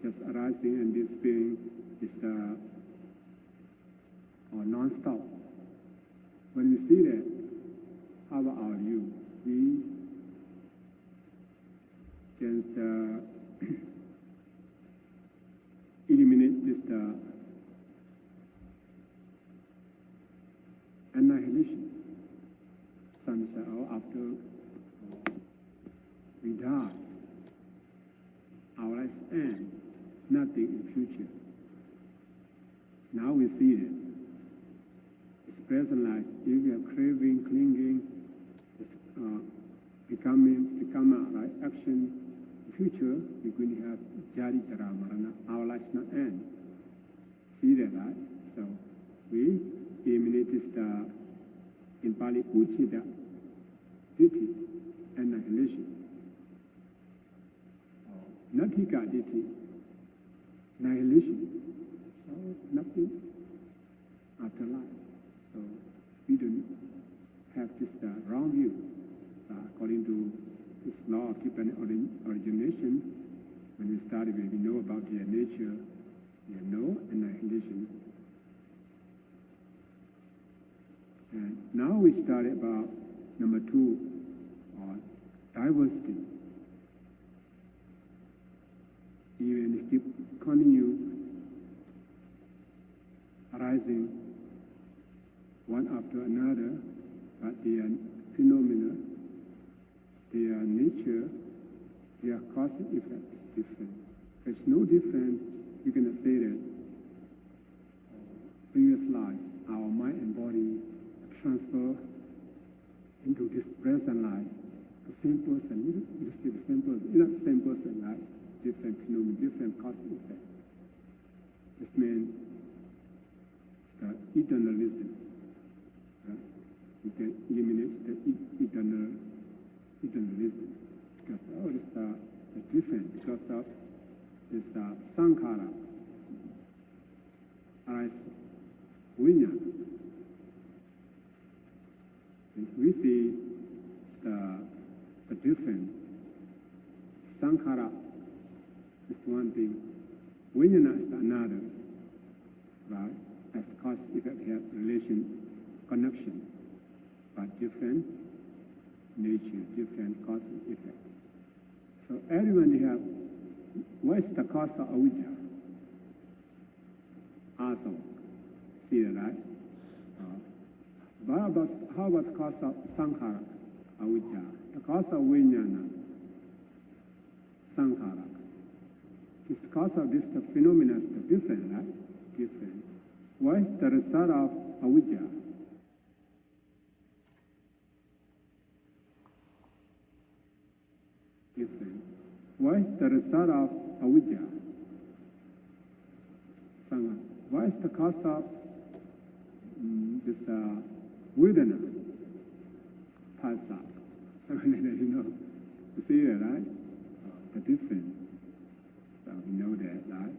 just arising and disappearing is non-stop. When we see that, how about you? We just eliminate this annihilation. Some say, after we die, our life ends, nothing in future. Now we see that it's present life. If we are craving, clinging, become right action, future, we're going to have jari jara marana, our life not end. See that, right? So we eliminate this in Pali Uchida, ditthi, annihilation. Natika ditthi, annihilation. So nothing after life. So we don't have this wrong view. According to this law of dependent origination, when we started, we know about their nature, their no annihilation. And now we started about number two, diversity. Even if it continue arising one after another, but their phenomena, their nature, their cause and effect is different. There's no difference. You cannot say that previous life, our mind and body transfer into this present life. The same person, you see the same person, you're not the same person, right? Different phenomena, different cause and effect. This means the eternalism. Right? You can eliminate the eternalism. Because it's different because of this sankhara, arise vijnana. We see the difference. Sankhara is one thing, vijnana is another, right? As cause effect have relation, connection, but different nature, different cause and effect. So everyone have, what is the cause of avijja? Also, see that, right? How about the cause of sankhara, avijja? the cause of vijnana, sankhara. It's because of this the phenomena is different, right? Different. What is the result of avijja? Different. What is the result of avijja? Sankhara. What is the cause of this vedana? Phassa. You know, you see that, right? The difference. So we know that, right?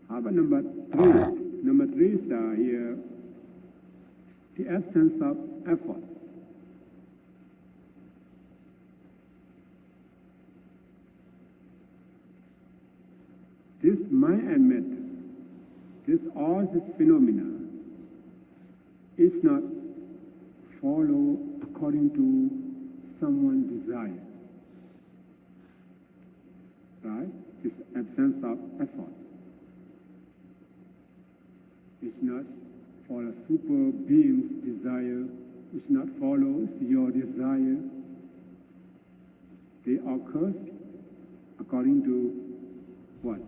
How about number three? Number three is here the absence of effort. This mind and matter, all this phenomena is not follow according to someone's desire. Right? This absence of effort. It's not for a super being's desire. It's not follow your desire. They occur according to what?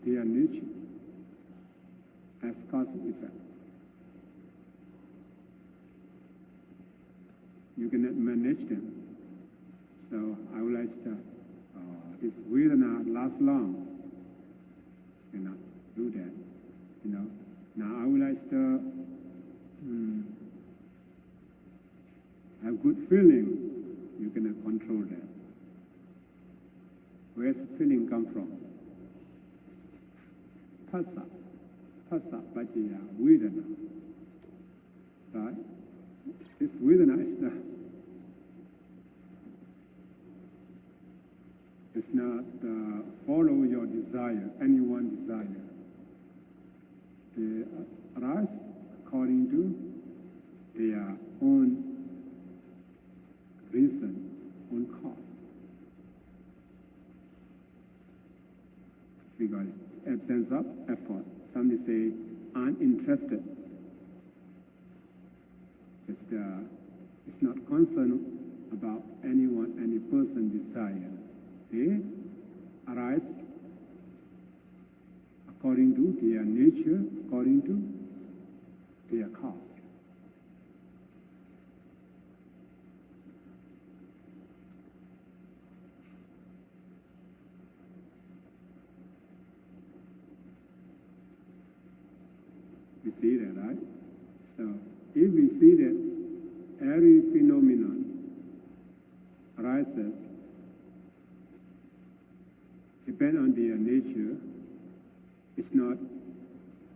Their nature as cause and effect. You cannot manage them. So I would like to, if vedana lasts long, cannot do that. You know. Now I would like to have good feeling. You cannot control that. Where's the feeling come from? Phassa, pacaya, vedana. Right? This vedana is it's not follow your desire, anyone's desire. They arise according to their own reason, own cause. Because absence of effort. Some say uninterested. It's not concerned about anyone, any person's desire. They arise according to their nature, according to their cause. We see that, right? So, if we see that every phenomenon arises depend on their nature, it's not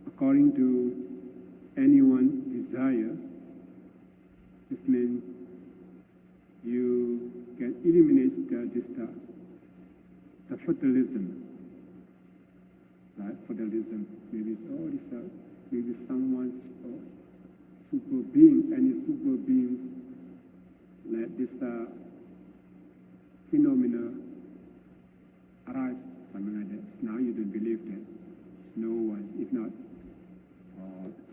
according to anyone's desire, this means you can eliminate the fatalism, right? Fatalism, maybe it's maybe someone's super being, any super beings let this phenomena arise, something like that. Now you don't believe that. No one, it's not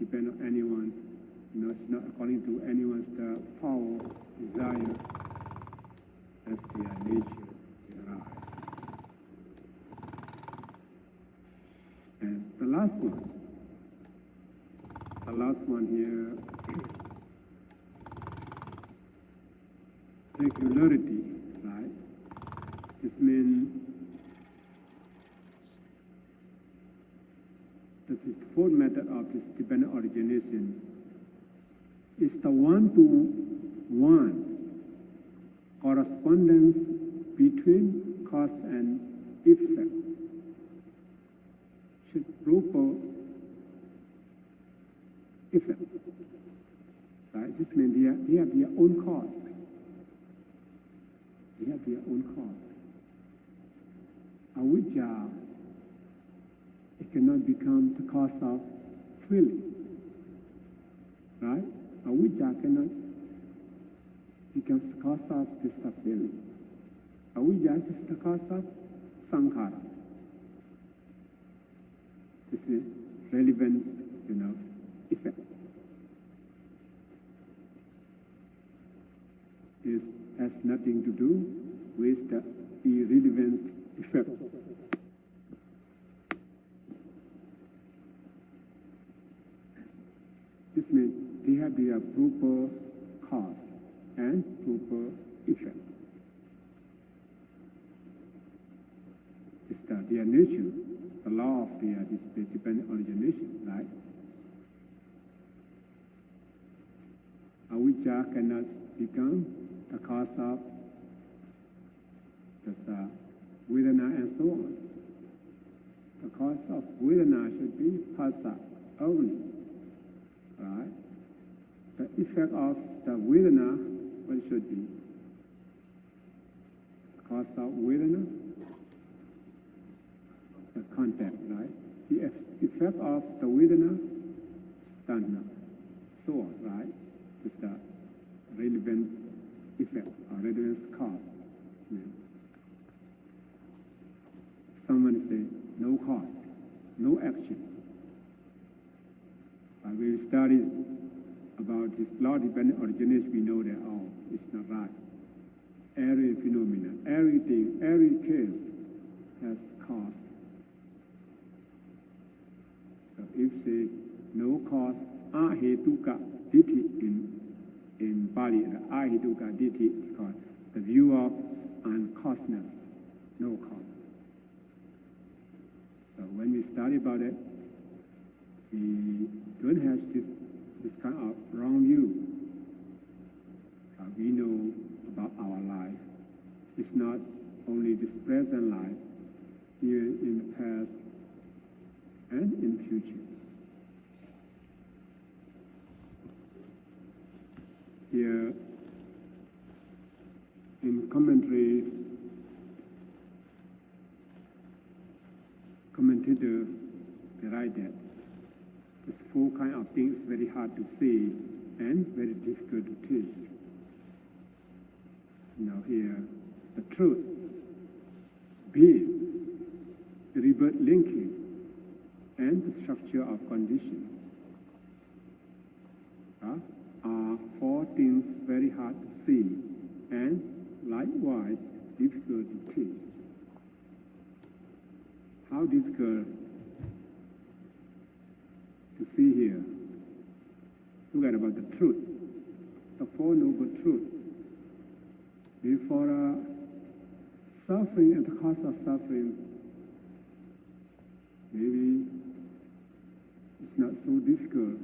depend on anyone. No, it's not according to anyone's power, desire. That's their nature, they arise. And the last one here, regularity, right? This means this is the fourth method of this dependent origination. It's the one-to-one correspondence between cause and effect. Should proper effect. Right? This means they have their own cause. They have their own cause. Avijja, it cannot become the cause of feeling. Right? Avijja cannot become the cause of this feeling. Avijja is the cause of sankhara. This is relevant, effect. has nothing to do with the irrelevant effect. This means they have the proper cause and proper effect. It's their nature, the law of this dependent origination, right? Avijja cannot become the cause of this Vedana and so on. The cause of Vedana should be Phassa only. Right? The effect of the Vedana, what should be? Cause of Vedana? The contact, right? The effect of the Vedana, Tanha. So on, right? It's the relevant effect or relevant cause. Yeah. Someone say, no cause, no action. We studied about this law-dependent origination, we know that, oh, it's not right. Every phenomenon, everything, every case has cause. So if say no cause, ahetuka ditti in Pali, the ahetuka ditti is called the view of uncauseness, no cause. So when we study about it, we don't have this kind of wrong view. We know about our life. It's not only this present life, even in the past and in the future. Here, in commentary, commentator, they write that this four kind of things very hard to see and very difficult to teach. Now here, the truth, being, the rebirth linking, and the structure of conditions are four things very hard to see and likewise difficult to teach. How difficult to see here? Look at about the truth, the Four Noble Truths. Before suffering and the cause of suffering, maybe it's not so difficult,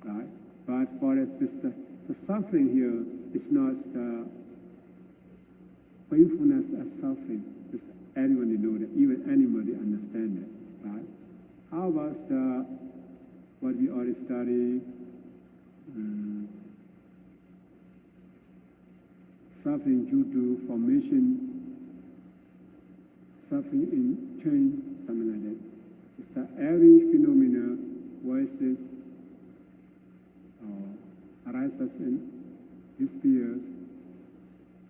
right? But for us, the suffering here is not the painfulness of suffering. Just everyone know that, even anybody understand it, right? How about what we already studied? Suffering due to formation, suffering in change, something like that. It's that every phenomena voices arises and disappears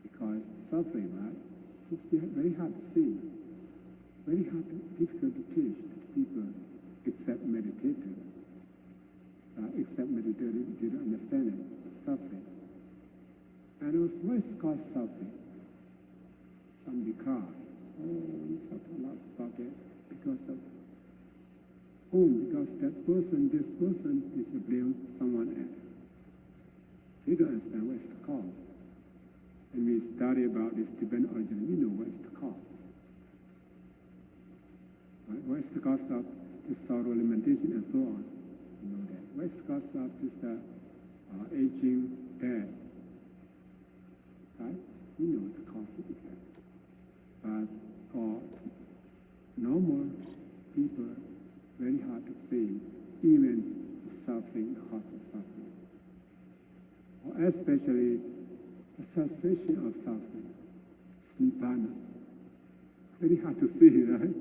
because suffering, right? It's very hard to see, very difficult to teach people except meditators. Except meditators didn't understand it, suffering. And also, what is called suffering? Somebody cry. Oh, we suffer a lot about that because of because that person, this person is to blame someone else. We don't understand what is the cause. And we study about this dependent origin, we know what is the cause. Right? What is the cause of this sorrow, lamentation, and so on? You know that. What is the cause of this aging, death? Right? We know the cause of effect. But for normal people, very hard to see, even the suffering, the cause of suffering. Or especially the cessation of suffering, Nibbana. Very hard to see, right?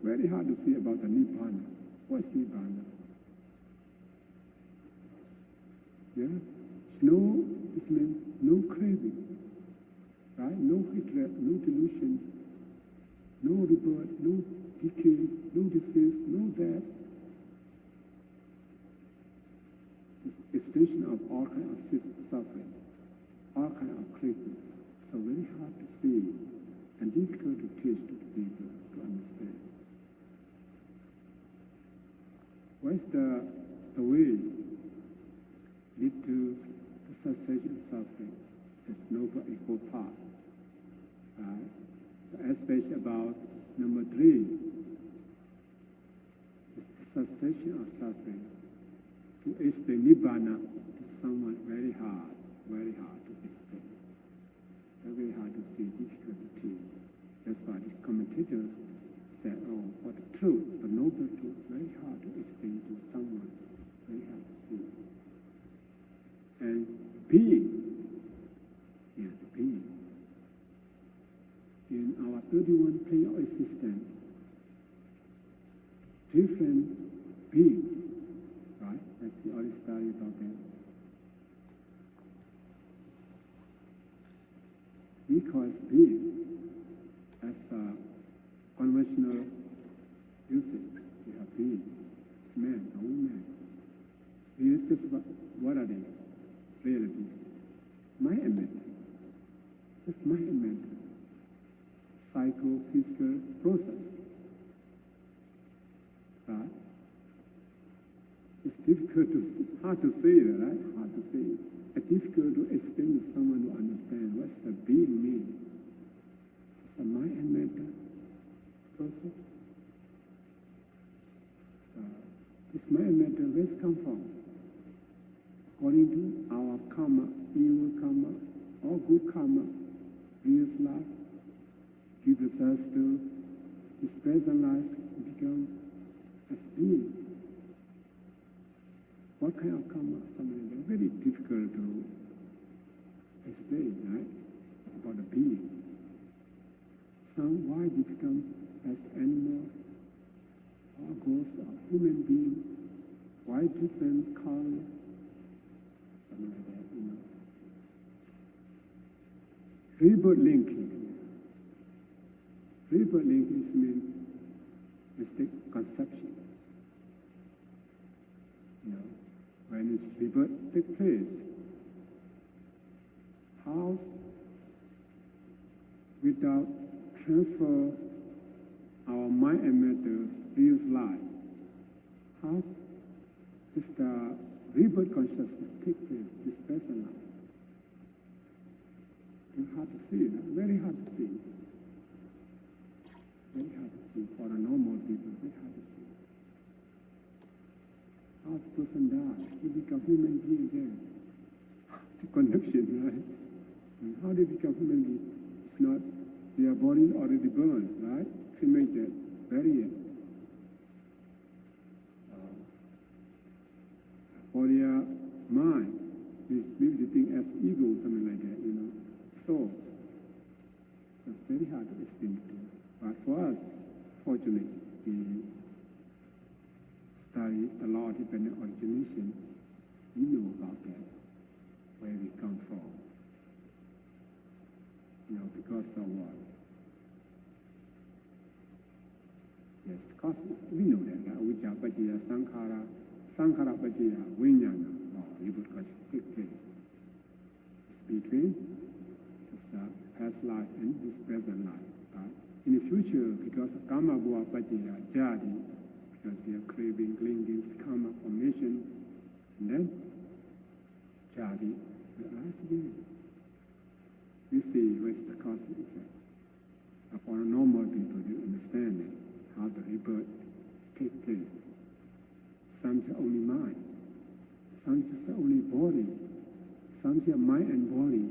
Very hard to see about the Nibbana. What's Nibbana? Yeah? It means no craving. Right? No hatred, no delusion, no rebirth, no decay, no disease, no death. Extension of all kinds of suffering. all kind of clippings. So very hard to see and difficult to teach to people to understand. What's the way lead to the cessation of suffering? It's noble equal path. The aspect about number 3, the cessation of suffering. To explain Nibbana to someone very hard to explain. Very hard to see, difficult to teach. That's why the commentator said, oh, for the truth, the noble truth, very hard to explain to someone, very hard to see. And being, being. In our 31 plane of existence, different beings, right? As we already studied about that. We call it being as a conventional usage. We have being, it's man, or woman. We use just what are they? Reality. Mind and matter. Just mind and matter. Psychophysical process. Right? It's hard to say that, right? Hard to say. It's difficult to explain to someone to understand what's the being mean. It's a mind and matter process. This mind and matter, where it come from? According to our karma, evil karma, or good karma, previous life, give us to this present life become as being. What kind of karma? Something like that. Very difficult to explain, right? About the being. Some why we become as animal, or ghost, or human being, why different color, something like that, you know. Rebirth linking. Rebirth linking means mistake conception. You know, when its rebirth takes place, how without transfer our mind and matter real life, how does the rebirth consciousness take place, this present life? It's hard to see, very hard to see. Very hard to see for a normal people, very hard to see. How the person dies, he becomes human being again. The connection, right? And how they become human being? It's not, their body already burned, right? Cremated, buried. For their mind, maybe they think as ego, something like that, you know. So, it's very hard to explain to them. But for us, fortunately, we study the law of dependent origination. We know about that, where we come from. You know, because of what? Yes, because we know that, avijja, paccaya, sankhara, sankhara, paccaya, vijnana, or rebirth take place. It's between this past life and this present life. In the future, because of karma bhava paccaya, jadi, because we are craving, clinging, karma formation, and then jadi, the last again. You see what's the cause and effect. For normal people, you understand it, how the rebirth takes place. Some say only mind, some say only body, some say mind and body.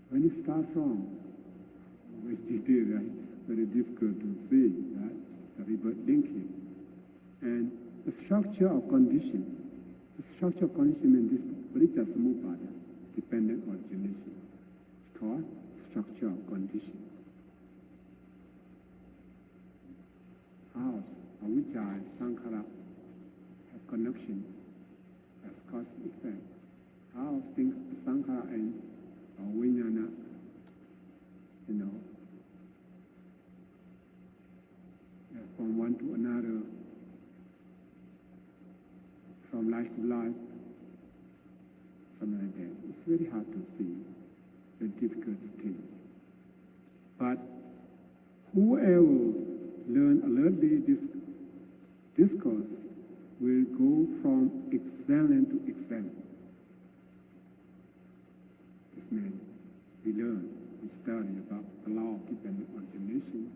When you start from, which detail, right? Very difficult to see, right? The rebirth linking. And the structure of condition. The structure of condition in this paticca samuppada, dependent origination. It's called structure of condition. How avijja and sankhara have connection as cause and effect. How things sankhara and vijnana, you know, from one to another, from life to life, something like that. It's very hard to see, very difficult to think. But whoever learn this discourse will go from excellent to excellent. This means we learn, we study about the law of dependent origination.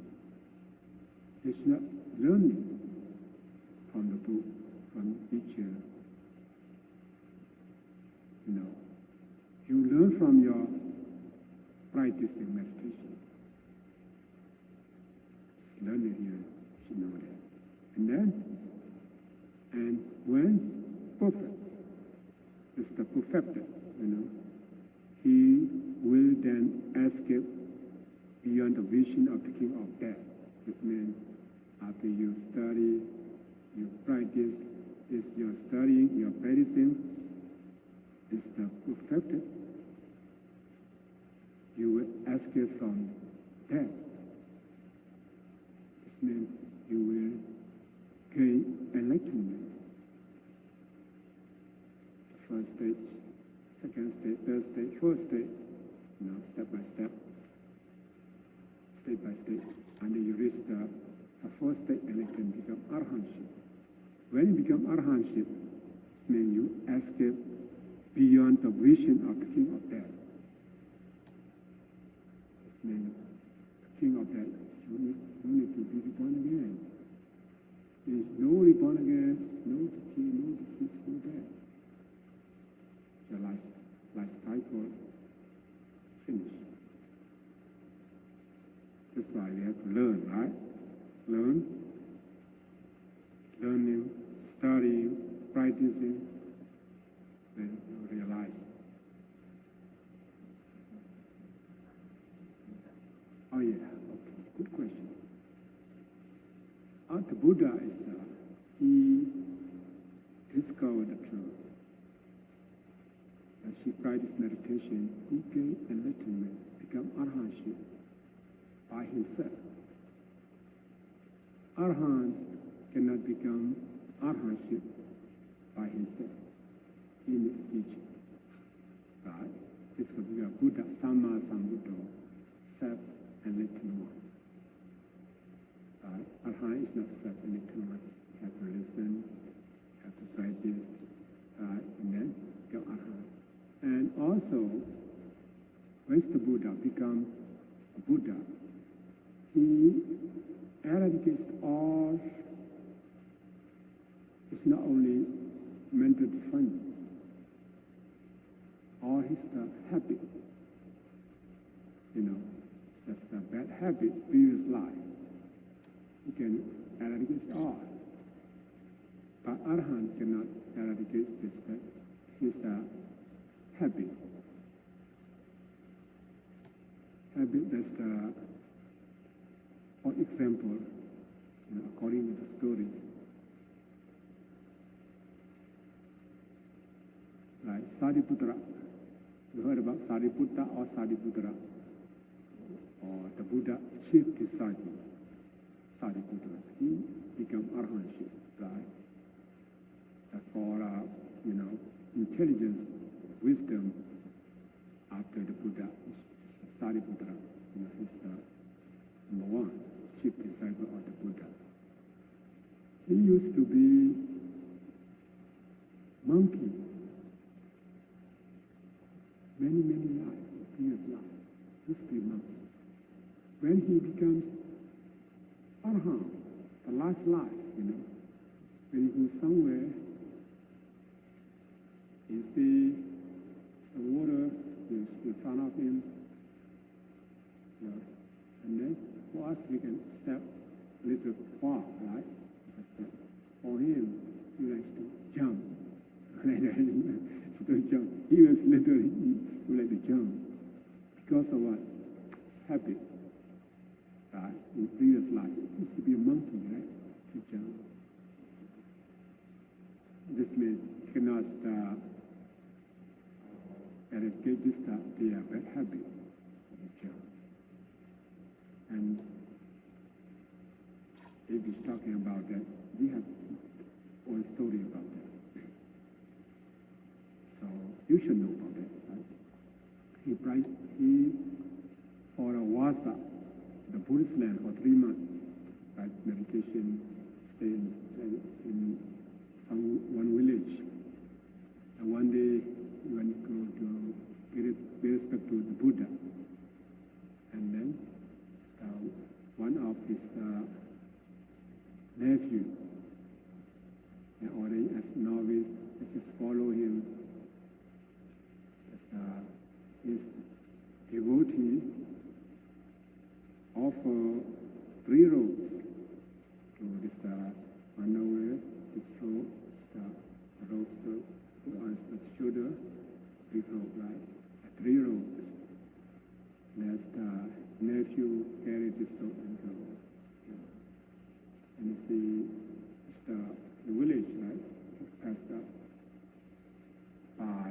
It's not learning from the book, from teacher. You learn from your practicing meditation. Learn it here, you know that. And when perfect, it's the perfected, he will then escape beyond the vision of the king of death. This means after you study, you practice, is your studying, your practicing, is the perfected, you will escape from death. This means you will gain enlightenment. First stage, second stage, third stage, fourth stage, step by step, stage by stage, and then you reach the fourth stage, and it can become arhanship. When you become arhanship, it means you escape beyond the vision of the king of death. It means the king of death, you need to be reborn again. There is no reborn again, no decay, no disease, no death. The life cycle finished. That's why we have to learn, right? Learning, studying, practicing, then you realize. Oh yeah, okay, good question. The Buddha he discovered the truth. As he practiced meditation, he gained enlightenment, become arhanship by himself. Arhan cannot become arhanship by himself. He needs teaching. Right? This could be a Buddha, Samma Sambuddha, self-enlightened one. Right? Arhan is not self-enlightened one. You have to listen, you have to practice, right? And then become Arhan. And also, once the Buddha becomes a Buddha, he eradicates all, it's not only mental defilement, all his habit, that's the bad habit, previous life. He can eradicate all. But Arhan cannot eradicate his habit. Habit, that's for example, according to the story, like Sariputra. You heard about Sariputta or Sariputra, or the Buddha chief disciple, Sariputra. He became arhanship, right? For intelligence, wisdom after the Buddha, Sariputra, he's number one, chief disciple of the Buddha. He used to be monkey, many lives, previous life, used to be monkey. When he becomes arhan, the last life, when he goes somewhere, you see the water is in front of him, and then for us we can step a little far, right? For him, he likes to jump. To jump. He was literally he likes to jump because of what? Habit. Right? In previous life, he used to be a monkey, right? To jump. This means he cannot eradicate this the bad habit of jump. And if he's talking about that, we have one story about that. So you should know about that, right? He for a Vasa, the Buddhist land, for 3 months, right? Meditation, stay in one village. And one day he went to pay respect to the Buddha. And then one of his nephew, already as novice, just follow him. His devotee offer 3 robes to this underwear, this robe, robes to the shoulder, 3 robes, right? 3 robes. That nephew carried this robe and go. And you see, the village, right? Passed by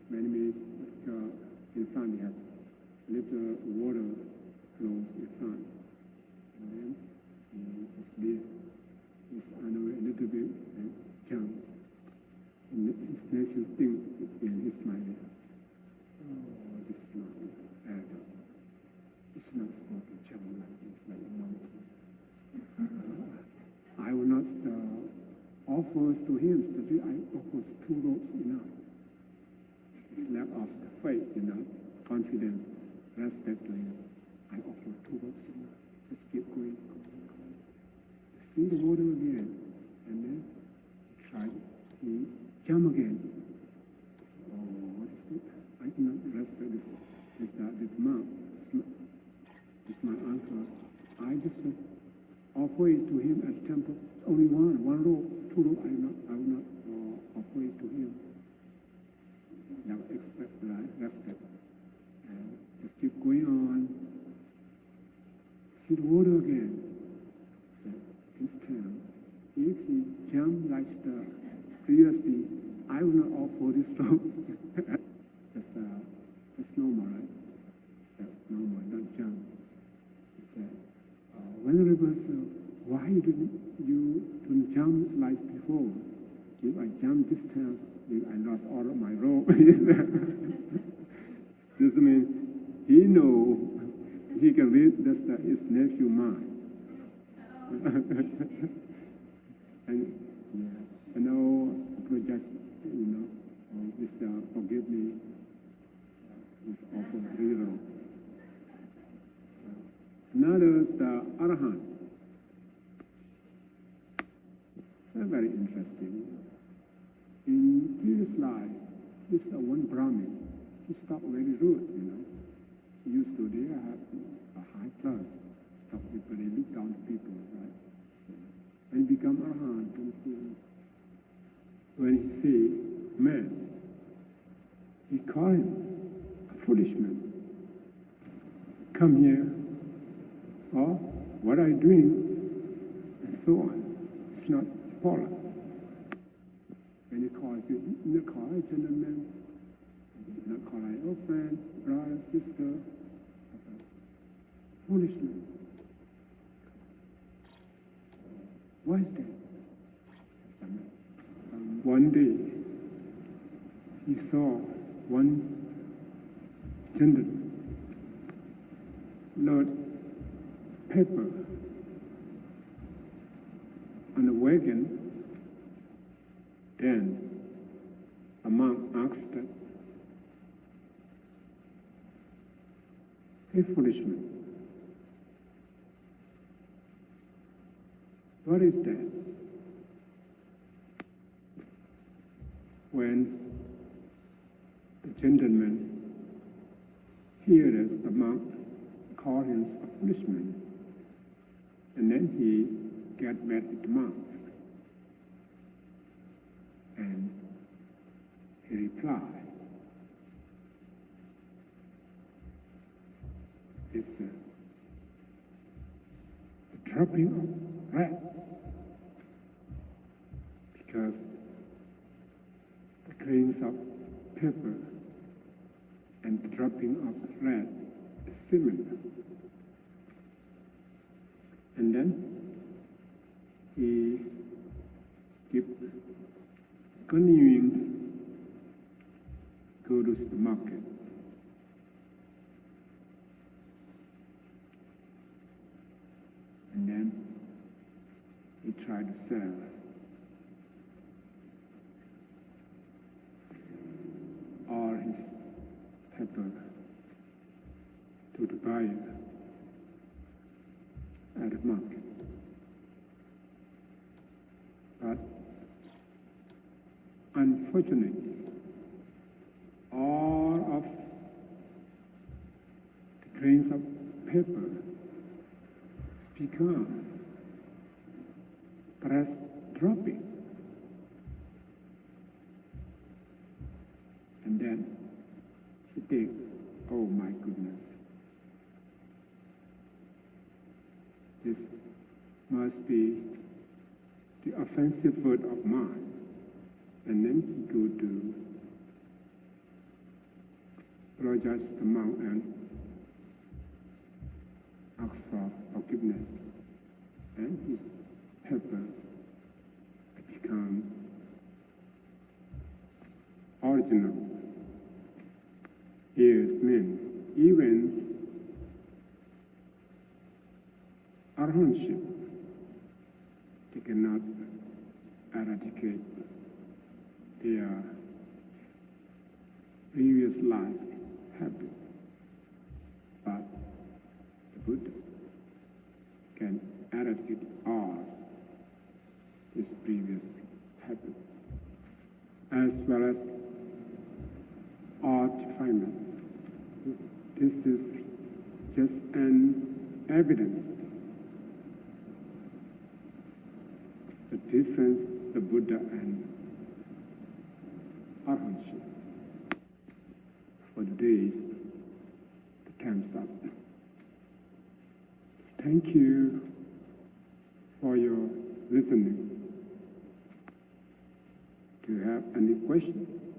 many minutes. In front, you have little water flows in front. And then he just did his underwear a little bit and jumped. And his nephew thinks in his mind, oh, this is not adult. It's not supposed to jump like this, like a monkey. I will not offer to him, especially I offer 2 ropes enough. It's lack of faith, confidence, respect to him. I offer 2 ropes enough. Just keep going. See the water again. And then he jump again. Oh, what is it? I cannot respect this monk. It's my uncle. I just offer it to him at temple. Only one rope, 2 ropes. I will not offer it to him. Now expect respect. And just keep going on. See the water again. So this time, if he jump like the previously, I will not offer this rope. That's normal, right? That's normal, don't jump. Venerable, why didn't you jump like before? If I jump this time, I lost all of my rope. This means he knows he can read his nephew mind. And now apologize, forgive me. Offer 3 ropes. Another is the Arahant. That's very interesting. In previous life, this one Brahmin. He stopped very rude, He used to have a high class. Stop people, he looked down to people, right? And he become Arahant. When he see man, he call him a foolish man. Come here. Or what are you doing? And so on. It's not polite. When you call you not call a gentleman, not call a friend, brother, sister, foolishness. Why is that? One day, he saw one gentleman load paper on a wagon. Then a monk asked, "Hey, foolish man, what is that?" When the gentleman hears the monk call him a foolish man, and then he get mad at the monk. And he replied, "It's the dropping of rat, because the grains of pepper and the dropping of rat is similar." And then he continuing to go to the market. And then he tried to sell all his pepper to the buyer at the market. But unfortunately, all of the grains of pepper become press dropping. And then he thinks, oh my goodness, this must be the offensive word of mine. And then he go to apologize to the monk and ask for forgiveness. And his pepper become original. Yes, men, even arahantship, they cannot eradicate their previous life habit. But the Buddha can eradicate all his previous habit, as well as all defilement. This is just an evidence. The difference the Buddha and arahantship. For the days, the time's up. Thank you for your listening. Do you have any questions?